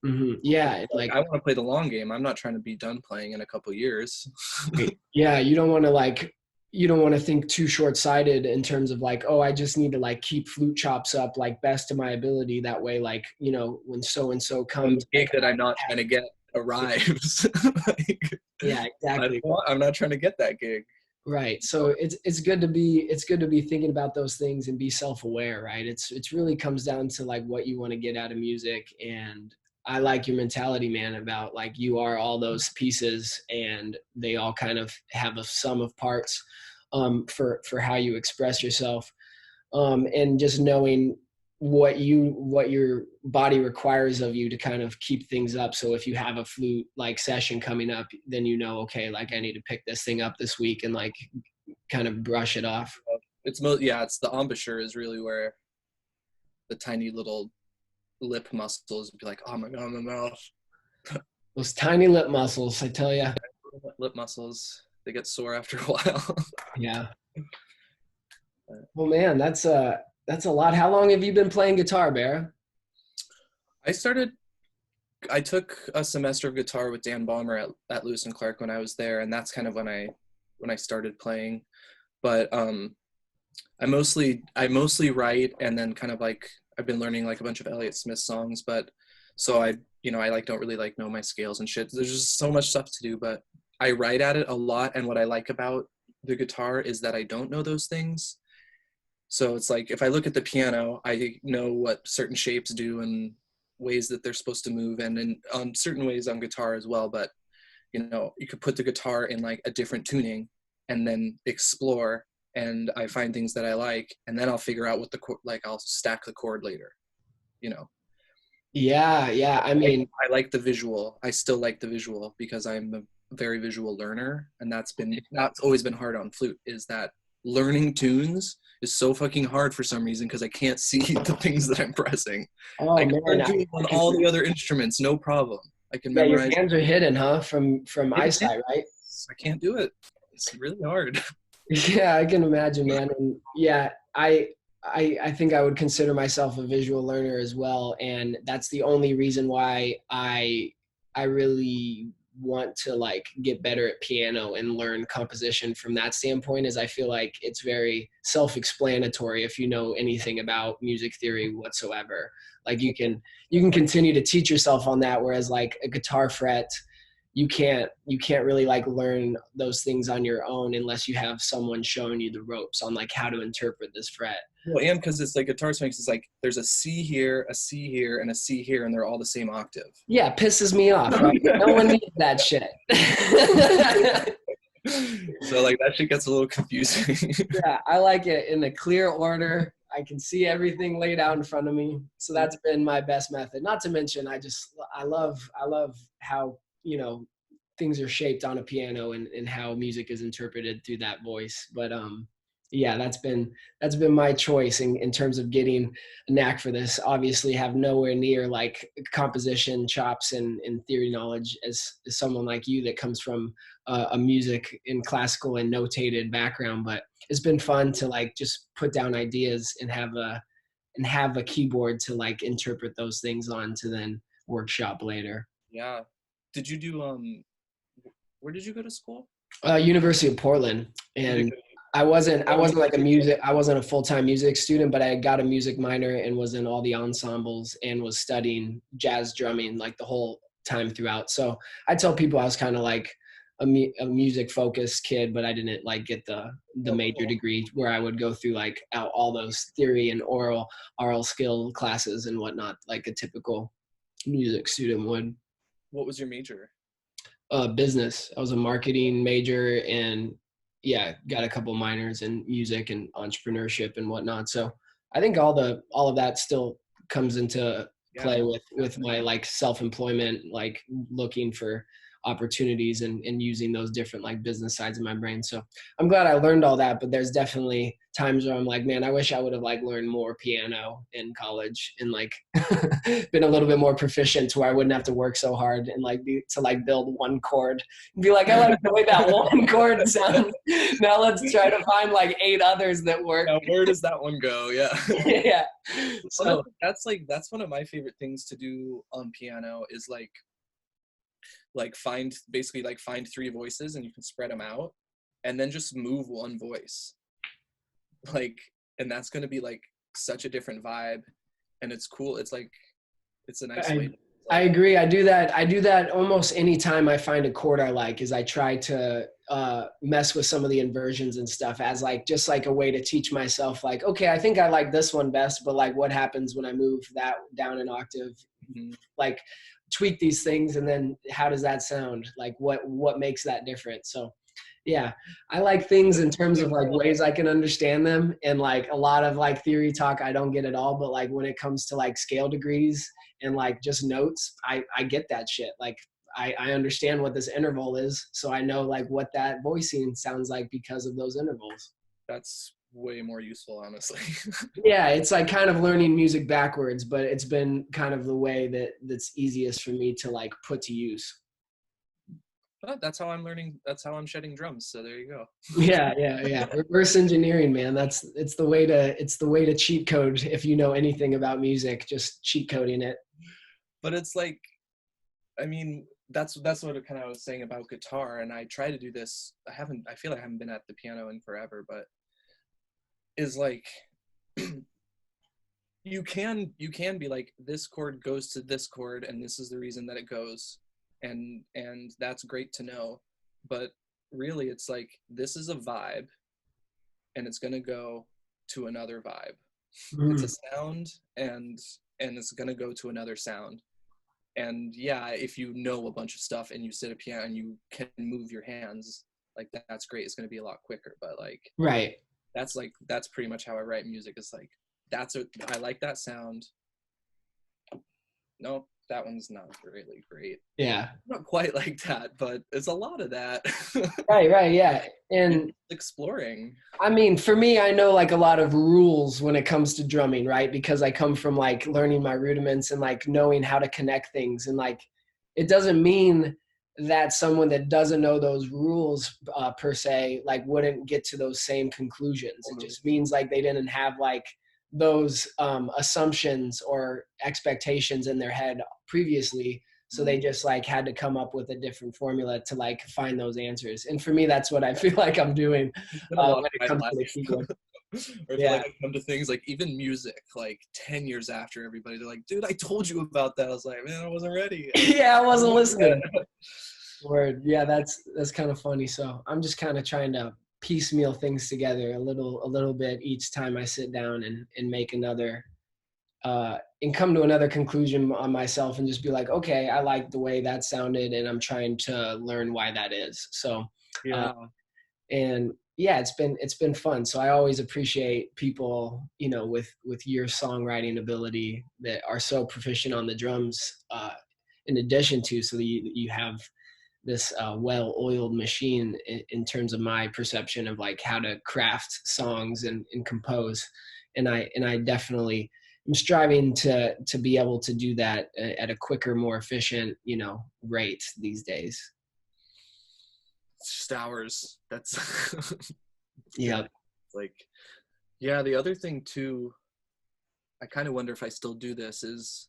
Mm-hmm. Yeah, like I want to play the long game. I'm not trying to be done playing in a couple years. Yeah, you don't want to think too short-sighted in terms of like, oh, I just need to like keep flute chops up like best of my ability. That way, like, you know, when so-and-so comes, the gig that I'm not trying to get arrives. Yeah, exactly. I'm not trying to get that gig. Right. So it's good to be thinking about those things and be self-aware, right? It's really comes down to like what you want to get out of music. And I like your mentality, man, about like you are all those pieces and they all kind of have a sum of parts for how you express yourself. And just knowing what your body requires of you to kind of keep things up. So if you have a flute like session coming up, then you know, okay, like I need to pick this thing up this week and like kind of brush it off. It's the embouchure is really where the tiny little lip muscles be like, oh my god, my mouth. Those tiny lip muscles, I tell you. Lip muscles, they get sore after a while. Yeah. Well, man, that's a lot. How long have you been playing guitar, Barra? I took a semester of guitar with Dan Ballmer at Lewis and Clark when I was there, and that's kind of when I started playing. But I mostly write, and then kind of like I've been learning like a bunch of Elliott Smith songs. But so I I like don't really like know my scales and shit. There's just so much stuff to do, but I write at it a lot. And what I like about the guitar is that I don't know those things. So it's like if I look at the piano, I know what certain shapes do and ways that they're supposed to move, and in certain ways on guitar as well. But you could put the guitar in like a different tuning and then explore, and I find things that I like, and then I'll figure out what I'll stack the chord later. Yeah. I mean, I like the visual. I still like the visual because I'm a very visual learner, and that's always been hard on flute, is that learning tunes is so fucking hard for some reason because I can't see the things that I'm pressing. oh I can man, learn tunes on all the other instruments, no problem. I can yeah, your memorize. hands are hidden, huh? From eyesight, right? I can't do it. It's really hard. Yeah, I can imagine, man. And yeah, I think I would consider myself a visual learner as well, and that's the only reason why I really want to like get better at piano and learn composition from that standpoint, is I feel like it's very self-explanatory if you know anything about music theory whatsoever. Like you can continue to teach yourself on that, whereas like a guitar fret, you can't really like learn those things on your own unless you have someone showing you the ropes on like how to interpret this fret. Well, and because it's like guitar strings, it's like there's a C here, a C here, and a C here, and they're all the same octave. Yeah, pisses me off, right? No one needs that shit. So like that shit gets a little confusing. Yeah, I like it in a clear order. I can see everything laid out in front of me. So that's been my best method. Not to mention, I love how, things are shaped on a piano and how music is interpreted through that voice. But yeah, that's been my choice in terms of getting a knack for this. Obviously have nowhere near like composition chops and theory knowledge as someone like you that comes from a music and classical and notated background, but it's been fun to like just put down ideas and have a keyboard to like interpret those things on to then workshop later. Yeah. Did you do where did you go to school? University of Portland. And I wasn't a full-time music student, but I got a music minor and was in all the ensembles and was studying jazz drumming like the whole time throughout. So I tell people I was kind of like a music focused kid, but I didn't like get the major degree where I would go through like all those theory and oral skill classes and whatnot, like a typical music student would. What was your major? Business. I was a marketing major and yeah, got a couple minors in music and entrepreneurship and whatnot. So I think all of that still comes into play with my like self-employment, like looking for opportunities and using those different like business sides of my brain. So I'm glad I learned all that, but there's definitely times where I'm like, man, I wish I would have like learned more piano in college and like been a little bit more proficient to where I wouldn't have to work so hard and like to build one chord and be like, I like the way that one chord sounds. Now let's try to find like 8 others that work. Now, where does that one go? Yeah. Yeah. So that's one of my favorite things to do on piano is find 3 voices and you can spread them out and then just move one voice. And that's going to be like such a different vibe and it's cool. It's like, it's a nice way. I agree. I do that almost anytime I find a chord I like, is I try to mess with some of the inversions and stuff as like, just like a way to teach myself like, okay, I think I like this one best, but like what happens when I move that down an octave, like tweak these things. And then how does that sound? Like what makes that different? So yeah, I like things in terms of like ways I can understand them. And like a lot of like theory talk, I don't get at all. But like when it comes to like scale degrees and like just notes, I get that shit. Like I understand what this interval is. So I know like what that voicing sounds like because of those intervals. That's way more useful, honestly. Yeah, it's like kind of learning music backwards, but it's been kind of the way that's easiest for me to like put to use. But that's how I'm learning. That's how I'm shedding drums. So there you go. Yeah. Reverse engineering, man. It's the way to cheat code. If you know anything about music, just cheat coding it. But it's like, I mean, that's what I was saying about guitar. And I try to do this. I feel like I haven't been at the piano in forever, but is like, you can be like, this chord goes to this chord and this is the reason that it goes, and that's great to know, but really it's like, this is a vibe and it's going to go to another vibe. It's a sound, and it's going to go to another sound. And yeah, if you know a bunch of stuff and you sit at piano and you can move your hands, like that's great, it's going to be a lot quicker. But like, right, that's pretty much how I write music. It's like, I like that sound. Nope, that one's not really great. yeah, Not quite like that, but it's a lot of that. right, yeah. And exploring. I mean, for me, I know like a lot of rules when it comes to drumming, right? Because I come from like learning my rudiments and like knowing how to connect things. And like, it doesn't mean that someone that doesn't know those rules per se, like wouldn't get to those same conclusions. It just means like they didn't have like those assumptions or expectations in their head previously. So they just like had to come up with a different formula to like find those answers. And for me, that's what I feel like I'm doing when it comes to the keyboard. Or yeah. Like I come to things like even music, like 10 years after everybody, they're like, dude, I told you about that. I was like, man, I wasn't ready. Yeah, I wasn't listening. Word. Yeah, that's kind of funny. So I'm just kind of trying to piecemeal things together a little bit each time I sit down and make another and come to another conclusion on myself and just be like, okay, I like the way that sounded and I'm trying to learn why that is. So yeah. And yeah, it's been fun. So I always appreciate people, you know, with your songwriting ability that are so proficient on the drums, in addition to, so that you have this well-oiled machine in terms of my perception of like how to craft songs and compose. And I definitely am striving to be able to do that at a quicker, more efficient, you know, rate these days. It's just hours. That's yeah. Like, yeah, the other thing too, I kind of wonder if I still do this, is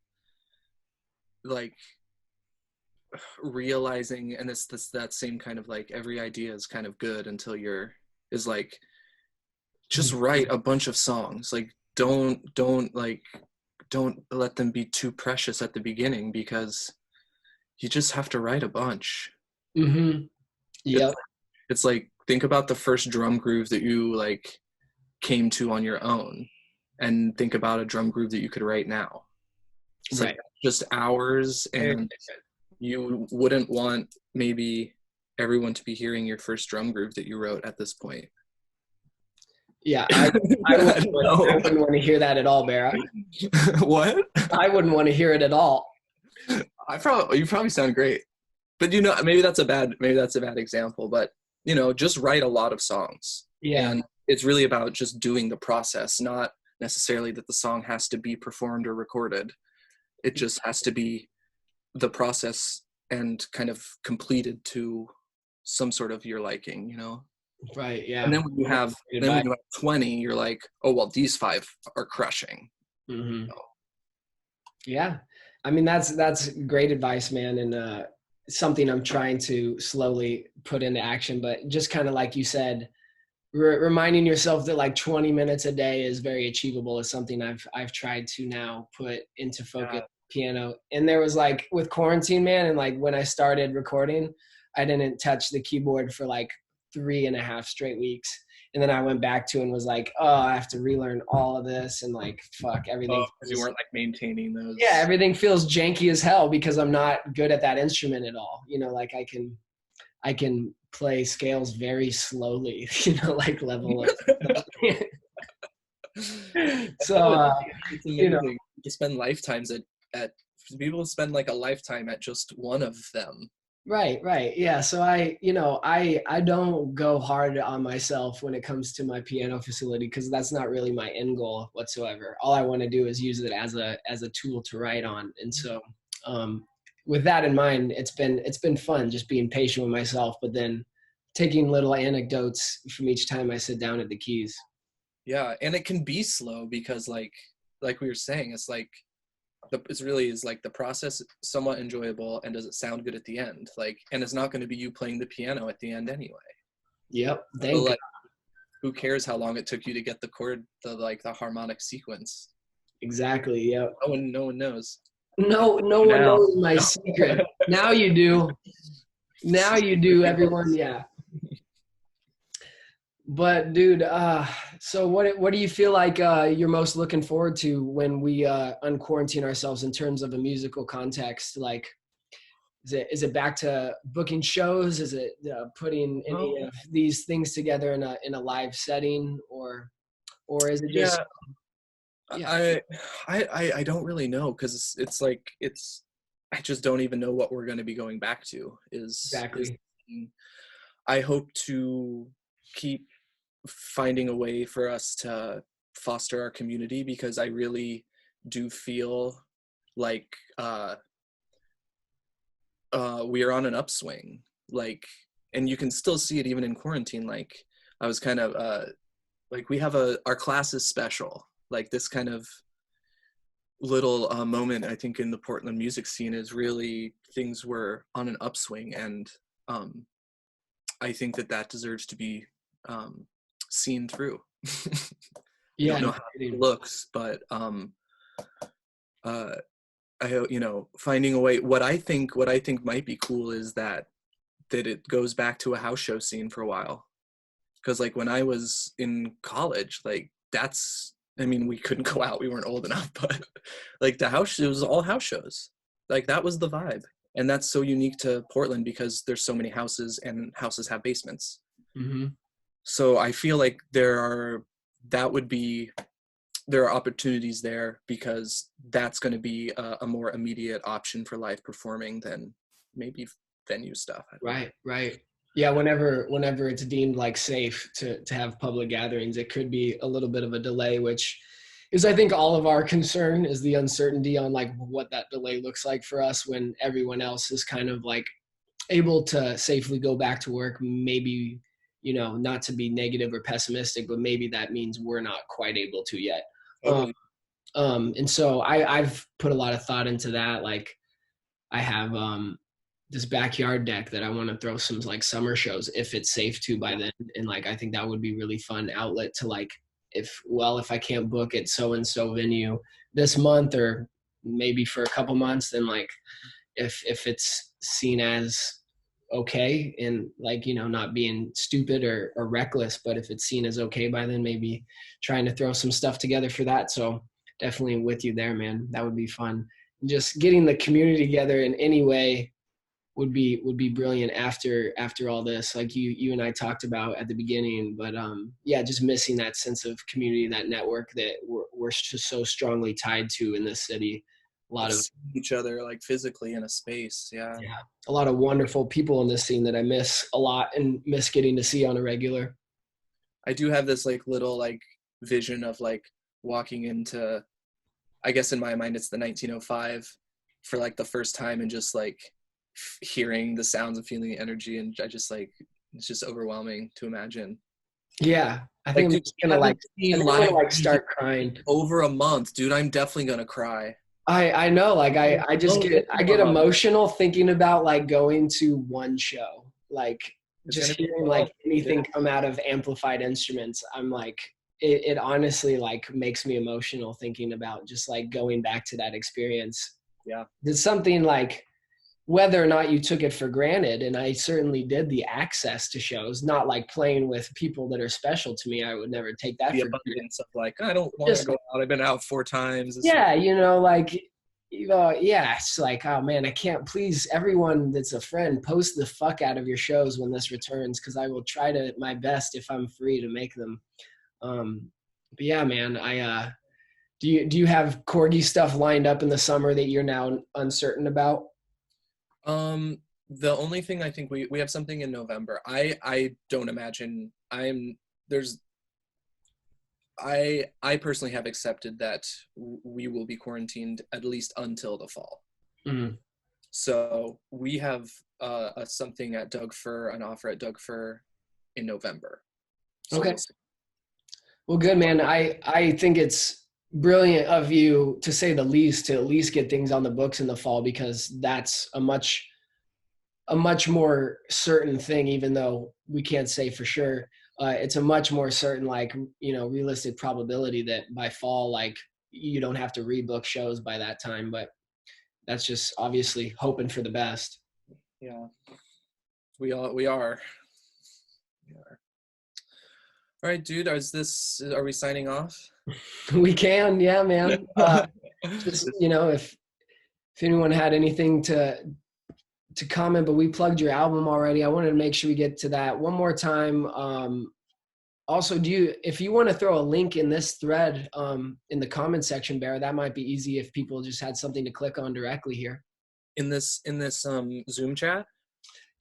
like realizing, and it's that same kind of like, every idea is kind of good until is like, just write a bunch of songs. Like don't let them be too precious at the beginning, because you just have to write a bunch. Mm-hmm. Yeah. It's like, think about the first drum groove that you like came to on your own, and think about a drum groove that you could write now. It's right. Like just hours, and you wouldn't want maybe everyone to be hearing your first drum groove that you wrote at this point. Yeah, I wouldn't want to hear that at all, Barra. What? I wouldn't want to hear it at all. You probably sound great, but you know, maybe that's a bad example. But you know, just write a lot of songs. Yeah, and it's really about just doing the process, not necessarily that the song has to be performed or recorded. It just has to be the process and kind of completed to some sort of your liking, you know? Right, yeah. And then when you have 20, you're like, oh, well, these 5 are crushing. Mm-hmm. So. Yeah. I mean, that's great advice, man. And something I'm trying to slowly put into action, but just kind of like you said, reminding yourself that like 20 minutes a day is very achievable is something I've tried to now put into focus. Piano. And there was like with quarantine, man, and like when I started recording, I didn't touch the keyboard for like 3.5 straight weeks. And then I went back to and was like, oh, I have to relearn all of this, and like fuck everything. Because you weren't like maintaining those. Yeah, everything feels janky as hell because I'm not good at that instrument at all. You know, like I can play scales very slowly, you know, like level up. So it's amazing. You know, to spend lifetimes at people spend like a lifetime at just one of them. Right. Yeah. So I don't go hard on myself when it comes to my piano facility, because that's not really my end goal whatsoever. All I want to do is use it as a tool to write on. And so with that in mind, it's been fun just being patient with myself, but then taking little anecdotes from each time I sit down at the keys. Yeah. And it can be slow because like we were saying, it's like, it really is like the process somewhat enjoyable, and does it sound good at the end? Like, and it's not going to be you playing the piano at the end anyway. Yep. So like, who cares how long it took you to get the chord, the harmonic sequence? Exactly. Yep. No one knows. No one Now. knows my secret. Now you do. Now you do, everyone. Yeah. But dude, so what do you feel like you're most looking forward to when we unquarantine ourselves in terms of a musical context? Like, is it back to booking shows? Is it putting any of these things together in a live setting, or is it just? Yeah. I don't really know, because it's like I just don't even know what we're going to be going back to. Exactly. I hope to keep finding a way for us to foster our community, because I really do feel like we are on an upswing, like, and you can still see it even in quarantine. Like, I was kind of like, we have our class is special, like this kind of little moment, I think, in the Portland music scene is really things were on an upswing, and I think that deserves to be seen through. Yeah, I don't know how it looks, but finding a way. What I think might be cool is that it goes back to a house show scene for a while, because like when I was in college, like we couldn't go out, we weren't old enough, but like it was all house shows. Like that was the vibe, and that's so unique to Portland because there's so many houses, and houses have basements. Mm-hmm. So I feel like there are opportunities there, because that's going to be a more immediate option for live performing than maybe venue stuff. Right. Yeah, whenever it's deemed like safe to have public gatherings, it could be a little bit of a delay, which is, I think, all of our concern, is the uncertainty on like what that delay looks like for us when everyone else is kind of like able to safely go back to work. Maybe, not to be negative or pessimistic, but maybe that means we're not quite able to yet. Totally. And so I've put a lot of thought into that. Like, I have this backyard deck that I want to throw some like summer shows if it's safe to by then. And like, I think that would be really fun outlet to like, if I can't book at so-and-so venue this month, or maybe for a couple months, then like, if it's seen as okay, and like, not being stupid or reckless, but if it's seen as okay by then, maybe trying to throw some stuff together for that. So definitely with you there, man. That would be fun. Just getting the community together in any way would be brilliant after all this, like you and I talked about at the beginning. But yeah, just missing that sense of community, that network that we're just so strongly tied to in this city. A lot of each other, like physically in a space. Yeah, a lot of wonderful people in this scene that I miss a lot and miss getting to see on a regular. I do have this like little like vision of like walking into, I guess in my mind it's the 1905 for like the first time, and just like hearing the sounds and feeling the energy, and I just like, it's just overwhelming to imagine. Yeah, I think I'm just gonna start crying. Over a month, dude. I'm definitely gonna cry. I know, like I get emotional thinking about like going to one show, like just hearing like anything come out of amplified instruments. I'm like, it honestly like makes me emotional thinking about just like going back to that experience. Yeah, it's something like, whether or not you took it for granted, and I certainly did, the access to shows, not like playing with people that are special to me. I would never take that for granted. Of like, I don't want to go out. I've been out 4 times. Yeah, like, it's like, oh man, I can't, please, everyone that's a friend, post the fuck out of your shows when this returns, because I will try to my best, if I'm free, to make them. But yeah, man, do you have corgi stuff lined up in the summer that you're now uncertain about? The only thing, I think we have something in November. I don't imagine I personally have accepted that we will be quarantined at least until the fall. Mm-hmm. So we have something at Doug Fir, an offer at Doug Fir in November. So okay. Well, good, man. I think it's brilliant of you, to say the least, to at least get things on the books in the fall, because that's a much more certain thing, even though we can't say for sure. It's a much more certain, like, realistic probability that by fall, like, you don't have to rebook shows by that time, but that's just obviously hoping for the best. Yeah, we are. All right, dude, are we signing off? We can, yeah, man. Just, if anyone had anything to comment, but we plugged your album already. I wanted to make sure we get to that one more time. Also, if you want to throw a link in this thread in the comment section, Barra, that might be easy if people just had something to click on directly here. In this Zoom chat?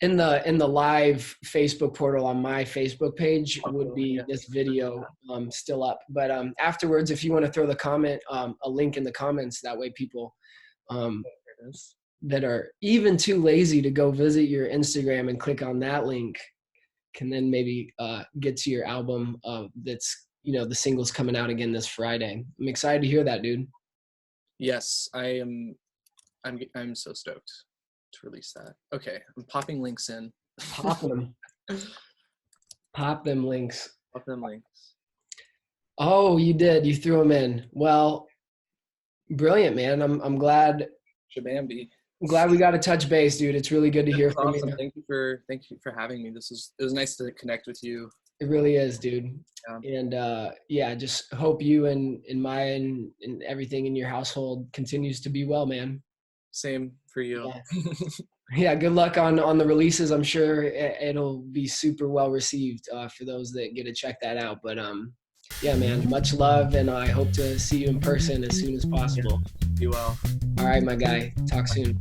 In the live Facebook portal on my Facebook page would be this video still up. But afterwards, if you want to throw a link in the comments, that way people that are even too lazy to go visit your Instagram and click on that link can then maybe get to your album that's, the singles coming out again this Friday. I'm excited to hear that, dude. Yes, I am. I'm so stoked to release that. Okay, I'm popping links in. Pop them. Pop them links. Pop them links. Oh, you did. You threw them in. Well, brilliant, man. I'm glad. Shabambi. I'm glad we got to touch base, dude. It's really good to hear from awesome. you. Thank you for having me. It was nice to connect with you. It really is, dude. Yeah. And just hope you and Maya and everything in your household continues to be well, man. Same for you. Yeah. Yeah, good luck on the releases. I'm sure it'll be super well received for those that get to check that out. But yeah, man, much love, and I hope to see you in person as soon as possible. Be well. All right, my guy. Talk soon.